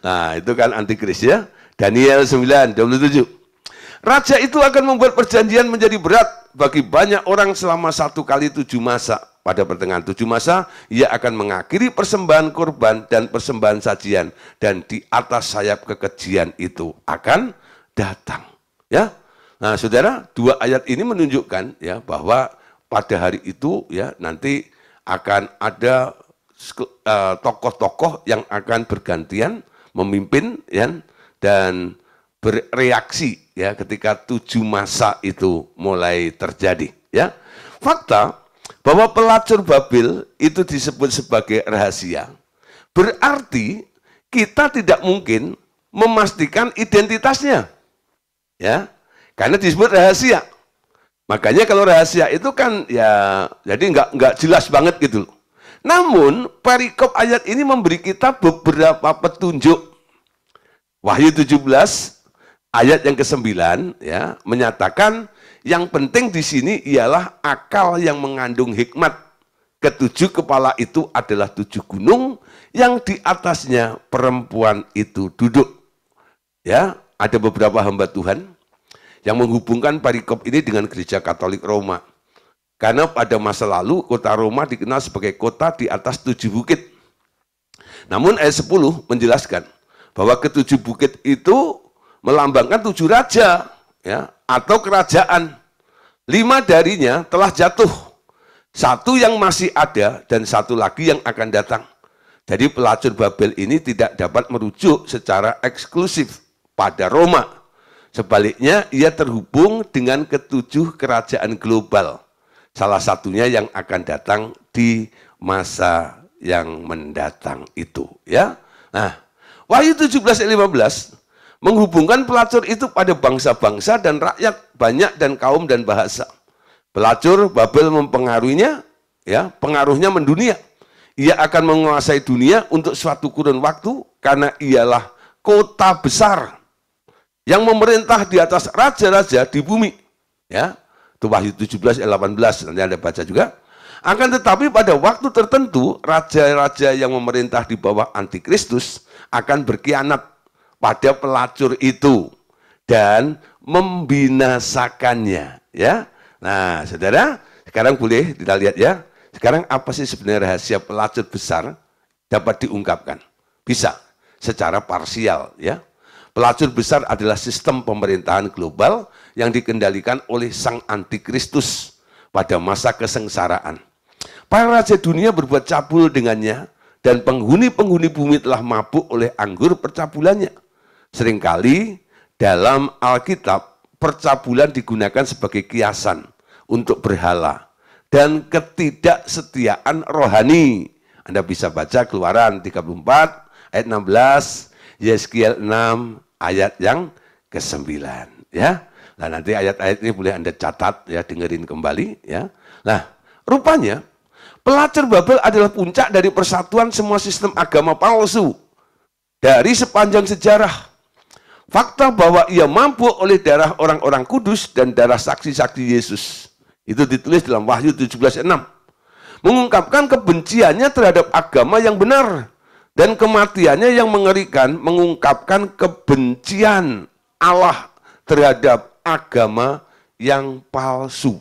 Nah itu kan antikris ya. Daniel 9:27. Raja itu akan membuat perjanjian menjadi berat bagi banyak orang selama 1 kali 7 masa. Pada pertengahan 7 masa, ia akan mengakhiri persembahan korban dan persembahan sajian. Dan di atas sayap kekejian itu akan datang. Ya, nah saudara, 2 ayat ini menunjukkan ya bahwa pada hari itu ya nanti akan ada tokoh-tokoh yang akan bergantian memimpin ya, dan bereaksi ya ketika 7 masa itu mulai terjadi. Ya, fakta bahwa pelacur Babel itu disebut sebagai rahasia Berarti kita tidak mungkin memastikan identitasnya. Ya, karena disebut rahasia. Makanya kalau rahasia itu kan ya jadi nggak jelas banget gitu loh. Namun perikop ayat ini memberi kita beberapa petunjuk. Wahyu 17 ayat yang ke-9 ya menyatakan yang penting di sini ialah akal yang mengandung hikmat. Ketujuh kepala itu adalah 7 gunung yang di atasnya perempuan itu duduk. Ya, ada beberapa hamba Tuhan yang menghubungkan perikop ini dengan gereja Katolik Roma. Karena pada masa lalu kota Roma dikenal sebagai kota di atas 7 bukit. Namun ayat 10 menjelaskan bahwa ke-7 bukit itu melambangkan 7 raja ya, atau kerajaan. 5 darinya telah jatuh. 1 yang masih ada dan 1 lagi yang akan datang. Jadi pelacur Babel ini tidak dapat merujuk secara eksklusif pada Roma. Sebaliknya ia terhubung dengan ke-7 kerajaan global. Salah satunya yang akan datang di masa yang mendatang itu. Ya. Nah, Wahyu 17:15 menghubungkan pelacur itu pada bangsa-bangsa dan rakyat banyak dan kaum dan bahasa. Pelacur Babel mempengaruhinya, ya, pengaruhnya mendunia. Ia akan menguasai dunia untuk suatu kurun waktu karena ialah kota besar yang memerintah di atas raja-raja di bumi. Ya, itu Wahyu 17:18 nanti Anda baca juga. Akan tetapi pada waktu tertentu raja-raja yang memerintah di bawah antikristus akan berkhianat pada pelacur itu dan membinasakannya. Ya. Nah, saudara, sekarang boleh kita lihat ya. Sekarang apa sih sebenarnya rahasia pelacur besar dapat diungkapkan? Bisa, secara parsial ya. Pelacur besar adalah sistem pemerintahan global yang dikendalikan oleh sang antikristus pada masa kesengsaraan. Para raja dunia berbuat cabul dengannya dan penghuni-penghuni bumi telah mabuk oleh anggur percabulannya. Seringkali dalam Alkitab percabulan digunakan sebagai kiasan untuk berhala dan ketidaksetiaan rohani. Anda bisa baca Keluaran 34 ayat 16, Yeskiel 6 ayat yang ke-9 ya. Nah, nanti ayat-ayat ini boleh Anda catat ya, dengerin kembali ya. Nah, rupanya pelacur Babel adalah puncak dari persatuan semua sistem agama palsu dari sepanjang sejarah. Fakta bahwa ia mabuk oleh darah orang-orang kudus dan darah saksi-saksi Yesus. Itu ditulis dalam Wahyu 17:6. Mengungkapkan kebenciannya terhadap agama yang benar. Dan kematiannya yang mengerikan mengungkapkan kebencian Allah terhadap agama yang palsu.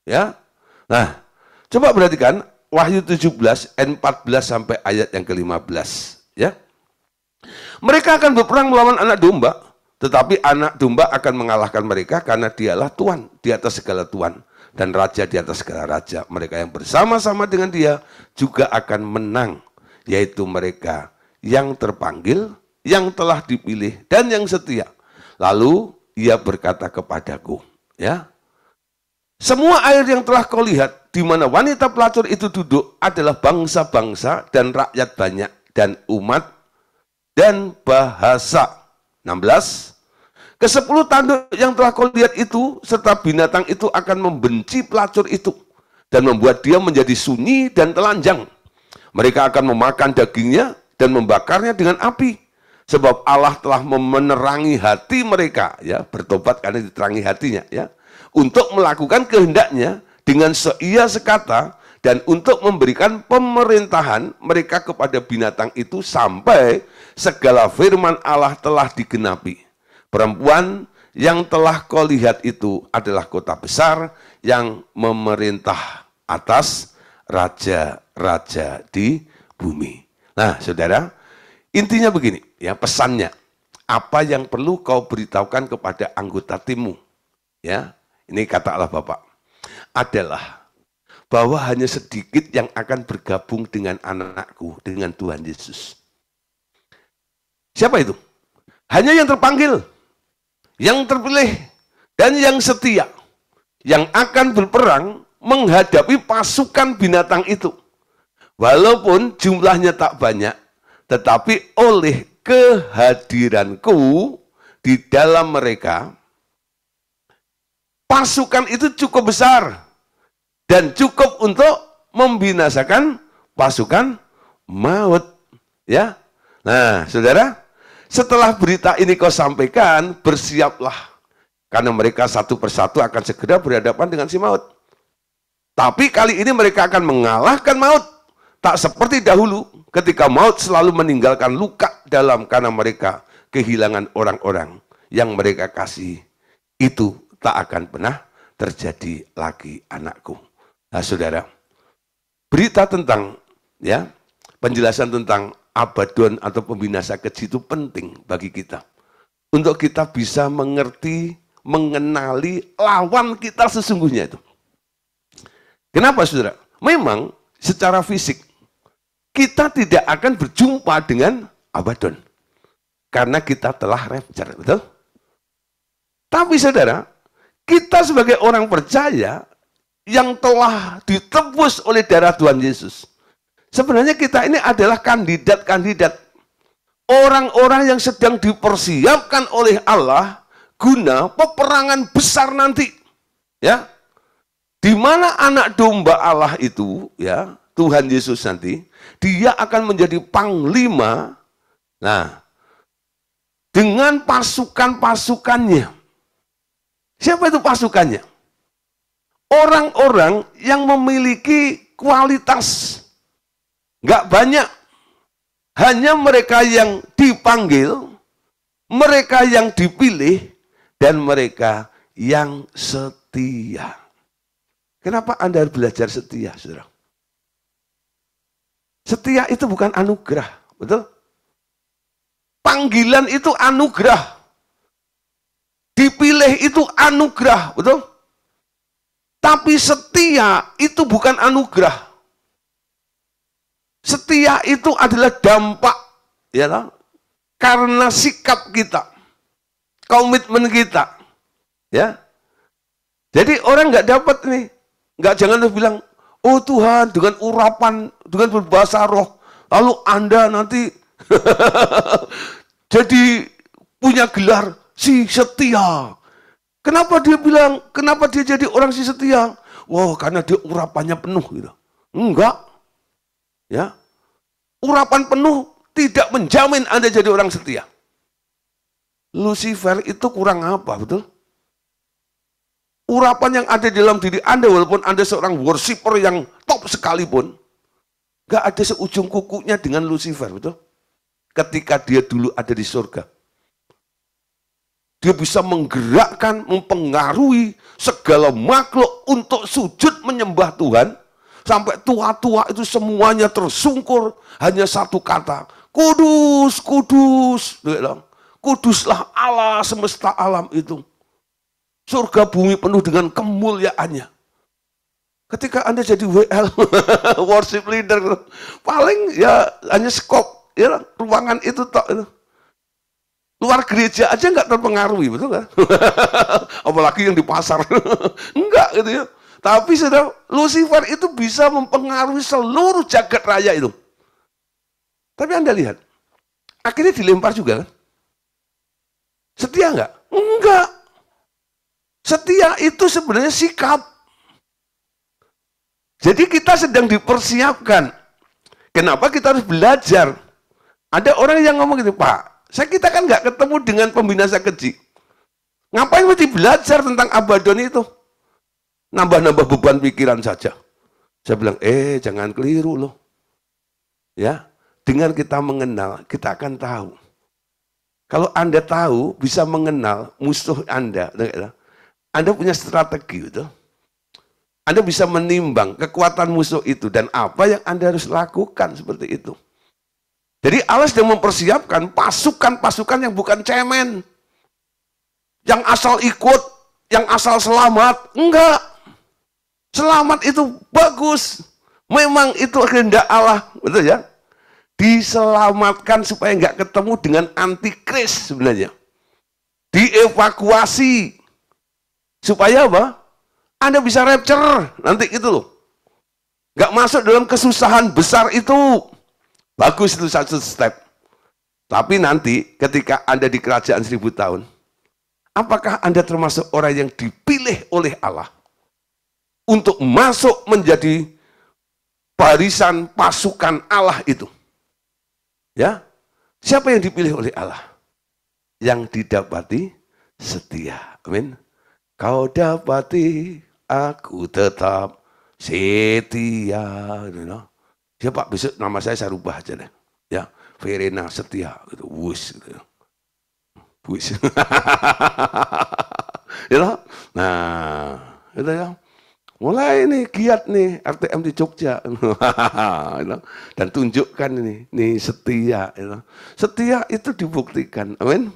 Ya. Nah, coba perhatikan Wahyu 17 ayat 14 sampai ayat yang ke-15. Ya. Mereka akan berperang melawan anak domba. Tetapi anak domba akan mengalahkan mereka karena dialah Tuhan di atas segala Tuhan dan Raja di atas segala Raja. Mereka yang bersama-sama dengan dia juga akan menang, yaitu mereka yang terpanggil, yang telah dipilih, dan yang setia. Lalu ia berkata kepadaku, ya, semua air yang telah kau lihat, di mana wanita pelacur itu duduk, adalah bangsa-bangsa dan rakyat banyak, dan umat, dan bahasa. 16. Ke-10 tanduk yang telah kau lihat itu, serta binatang itu akan membenci pelacur itu, dan membuat dia menjadi sunyi dan telanjang. Mereka akan memakan dagingnya, dan membakarnya dengan api. Sebab Allah telah menerangi hati mereka, ya, bertobat karena diterangi hatinya, ya, untuk melakukan kehendaknya dengan seia sekata, dan untuk memberikan pemerintahan mereka kepada binatang itu sampai segala firman Allah telah digenapi. Perempuan yang telah kau lihat itu adalah kota besar yang memerintah atas raja-raja di bumi. Nah, saudara, intinya begini, ya, pesannya. Apa yang perlu kau beritahukan kepada anggota timmu, ya, ini kata Allah Bapa, adalah bahwa hanya sedikit yang akan bergabung dengan anakku, dengan Tuhan Yesus. Siapa itu? Hanya yang terpanggil, yang terpilih, dan yang setia, yang akan berperang menghadapi pasukan binatang itu. Walaupun jumlahnya tak banyak, Tetapi oleh kehadiranku di dalam mereka, pasukan itu cukup besar dan cukup untuk membinasakan pasukan maut. Ya, nah saudara, setelah berita ini kau sampaikan, bersiaplah, karena mereka satu persatu akan segera berhadapan dengan si maut. Tapi kali ini mereka akan mengalahkan maut, tak seperti dahulu ketika maut selalu meninggalkan luka dalam karena mereka kehilangan orang-orang yang mereka kasih. Itu tak akan pernah terjadi lagi, anakku. Nah saudara, berita tentang penjelasan tentang Abaddon atau pembinasa keji itu penting bagi kita. Untuk kita bisa mengerti, mengenali lawan kita sesungguhnya itu. Kenapa saudara? Memang secara fisik kita tidak akan berjumpa dengan Abaddon. Karena kita telah rapture, betul? Tapi saudara, kita sebagai orang percaya yang telah ditebus oleh darah Tuhan Yesus, sebenarnya kita ini adalah kandidat-kandidat, orang-orang yang sedang dipersiapkan oleh Allah guna peperangan besar nanti. Ya, di mana anak domba Allah itu, ya, Tuhan Yesus nanti, dia akan menjadi panglima. Nah, dengan pasukan-pasukannya. Siapa itu pasukannya? Orang-orang yang memiliki kualitas. Nggak banyak. Hanya mereka yang dipanggil, mereka yang dipilih, dan mereka yang setia. Kenapa Anda belajar setia, saudara? Setia itu bukan anugerah, betul? Panggilan itu anugerah. Dipilih itu anugerah, betul? Tapi setia itu bukan anugerah. Setia itu adalah dampak, ya kan? Karena sikap kita, komitmen kita, ya. Jadi orang nggak dapat nih, jangan bilang, oh Tuhan dengan urapan, dengan berbahasa roh, lalu Anda nanti jadi punya gelar si setia. Kenapa dia bilang, kenapa dia jadi orang si setia? Wow, karena dia urapannya penuh gitu. Enggak. Ya. Urapan penuh tidak menjamin Anda jadi orang setia. Lucifer itu kurang apa, betul? Urapan yang ada di dalam diri Anda, walaupun Anda seorang worshiper yang top sekalipun, enggak ada seujung kukunya dengan Lucifer, betul? Ketika dia dulu ada di surga. Dia bisa menggerakkan, mempengaruhi segala makhluk untuk sujud menyembah Tuhan. Sampai tua-tua itu semuanya tersungkur. Hanya satu kata. Kudus, kudus. Kuduslah Allah semesta alam itu. Surga bumi penuh dengan kemuliaannya. Ketika Anda jadi WL, worship leader, paling ya hanya skop. Ya, ruangan itu tok itu. Luar gereja aja nggak terpengaruhi, betul nggak? Apalagi yang di pasar. Enggak gitu ya. Tapi saudara, Lucifer itu bisa mempengaruhi seluruh jagat raya itu. Tapi Anda lihat, akhirnya dilempar juga kan? Setia nggak? Enggak. Setia itu sebenarnya sikap. Jadi kita sedang dipersiapkan. Kenapa kita harus belajar? Ada orang yang ngomong gitu, Pak, kita kan nggak ketemu dengan pembinasa keji. Ngapain mesti belajar tentang Abaddon itu? Nambah-nambah beban pikiran saja. Saya bilang, jangan keliru loh. Ya, dengan kita mengenal, kita akan tahu. Kalau Anda tahu, bisa mengenal musuh Anda punya strategi, betul? Anda bisa menimbang kekuatan musuh itu dan apa yang Anda harus lakukan seperti itu. Jadi Allah sedang mempersiapkan pasukan-pasukan yang bukan cemen. Yang asal ikut, yang asal selamat. Enggak. Selamat itu bagus. Memang itu kehendak Allah. Betul ya? Diselamatkan supaya enggak ketemu dengan antikris sebenarnya. Dievakuasi. Supaya apa? Anda bisa rapture. Nanti gitu loh. Enggak masuk dalam kesusahan besar itu. Bagus itu satu step. Tapi nanti ketika Anda di kerajaan 1000 tahun, apakah Anda termasuk orang yang dipilih oleh Allah untuk masuk menjadi barisan pasukan Allah itu? Ya, siapa yang dipilih oleh Allah? Yang didapati setia. Amin. Kau dapati, aku tetap setia. Siapa besok nama saya rubah aja deh. Ya, Verena Setia. Gitu. Wus. Gitu. Wus. Ya, nah, itu ya. Mulai nih giat nih RTM di Jogja. Dan tunjukkan ini setia. Setia itu dibuktikan. Amin.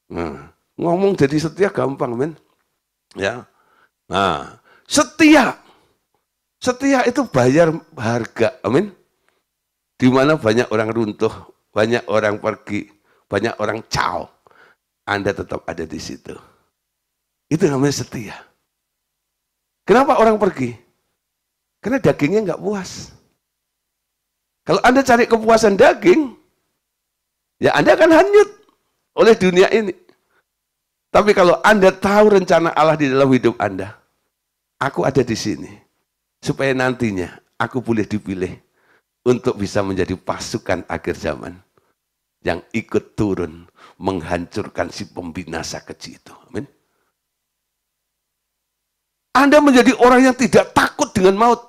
Nah, ngomong jadi setia gampang, amin. Ya. Nah, setia. Setia itu bayar harga, amin. Di mana banyak orang runtuh, banyak orang pergi, banyak orang caw. Anda tetap ada di situ. Itu namanya setia. Kenapa orang pergi? Karena dagingnya nggak puas. Kalau Anda cari kepuasan daging, ya Anda akan hanyut oleh dunia ini. Tapi kalau Anda tahu rencana Allah di dalam hidup Anda, aku ada di sini, supaya nantinya aku boleh dipilih untuk bisa menjadi pasukan akhir zaman yang ikut turun menghancurkan si pembinasa keji itu. Amin. Anda menjadi orang yang tidak takut dengan maut.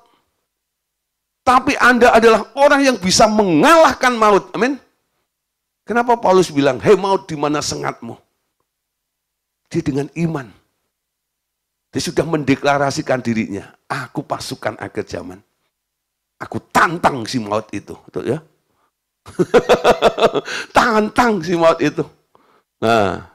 Tapi Anda adalah orang yang bisa mengalahkan maut. Amin. Kenapa Paulus bilang, hei maut di mana sengatmu? Dia dengan iman. Dia sudah mendeklarasikan dirinya. Aku pasukan akhir zaman. Aku tantang si maut itu. Betul ya? Tantang si maut itu. Nah,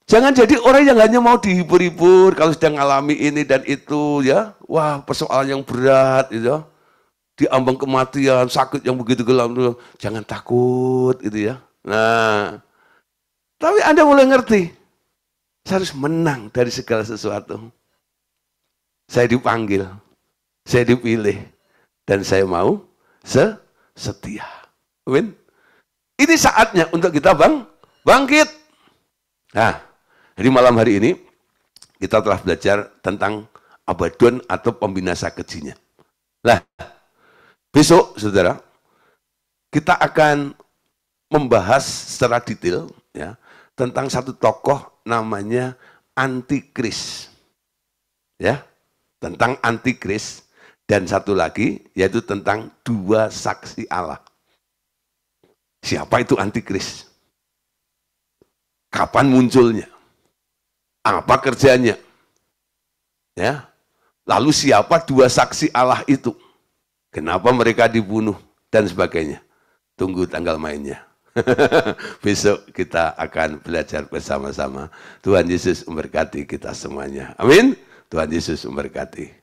jangan jadi orang yang hanya mau dihibur-hibur kalau sedang mengalami ini dan itu ya. Wah, persoalan yang berat gitu. Diambang kematian, sakit yang begitu gelap. Jangan takut gitu ya. Nah, tapi Anda mulai ngerti. Saya harus menang dari segala sesuatu. Saya dipanggil, saya dipilih, dan saya mau setia. Amin. Ini saatnya untuk kita bangkit. Nah, jadi malam hari ini kita telah belajar tentang Abaddon atau pembinasa kejinya. Nah, besok saudara, kita akan membahas secara detail ya tentang satu tokoh namanya Antikris. Ya, tentang Antikris dan satu lagi yaitu tentang dua saksi Allah. Siapa itu Antikris? Kapan munculnya? Apa kerjanya? Ya. Lalu siapa dua saksi Allah itu? Kenapa mereka dibunuh dan sebagainya? Tunggu tanggal mainnya. Besok kita akan belajar bersama-sama. Tuhan Yesus memberkati kita semuanya. Amin. Tuhan Yesus memberkati.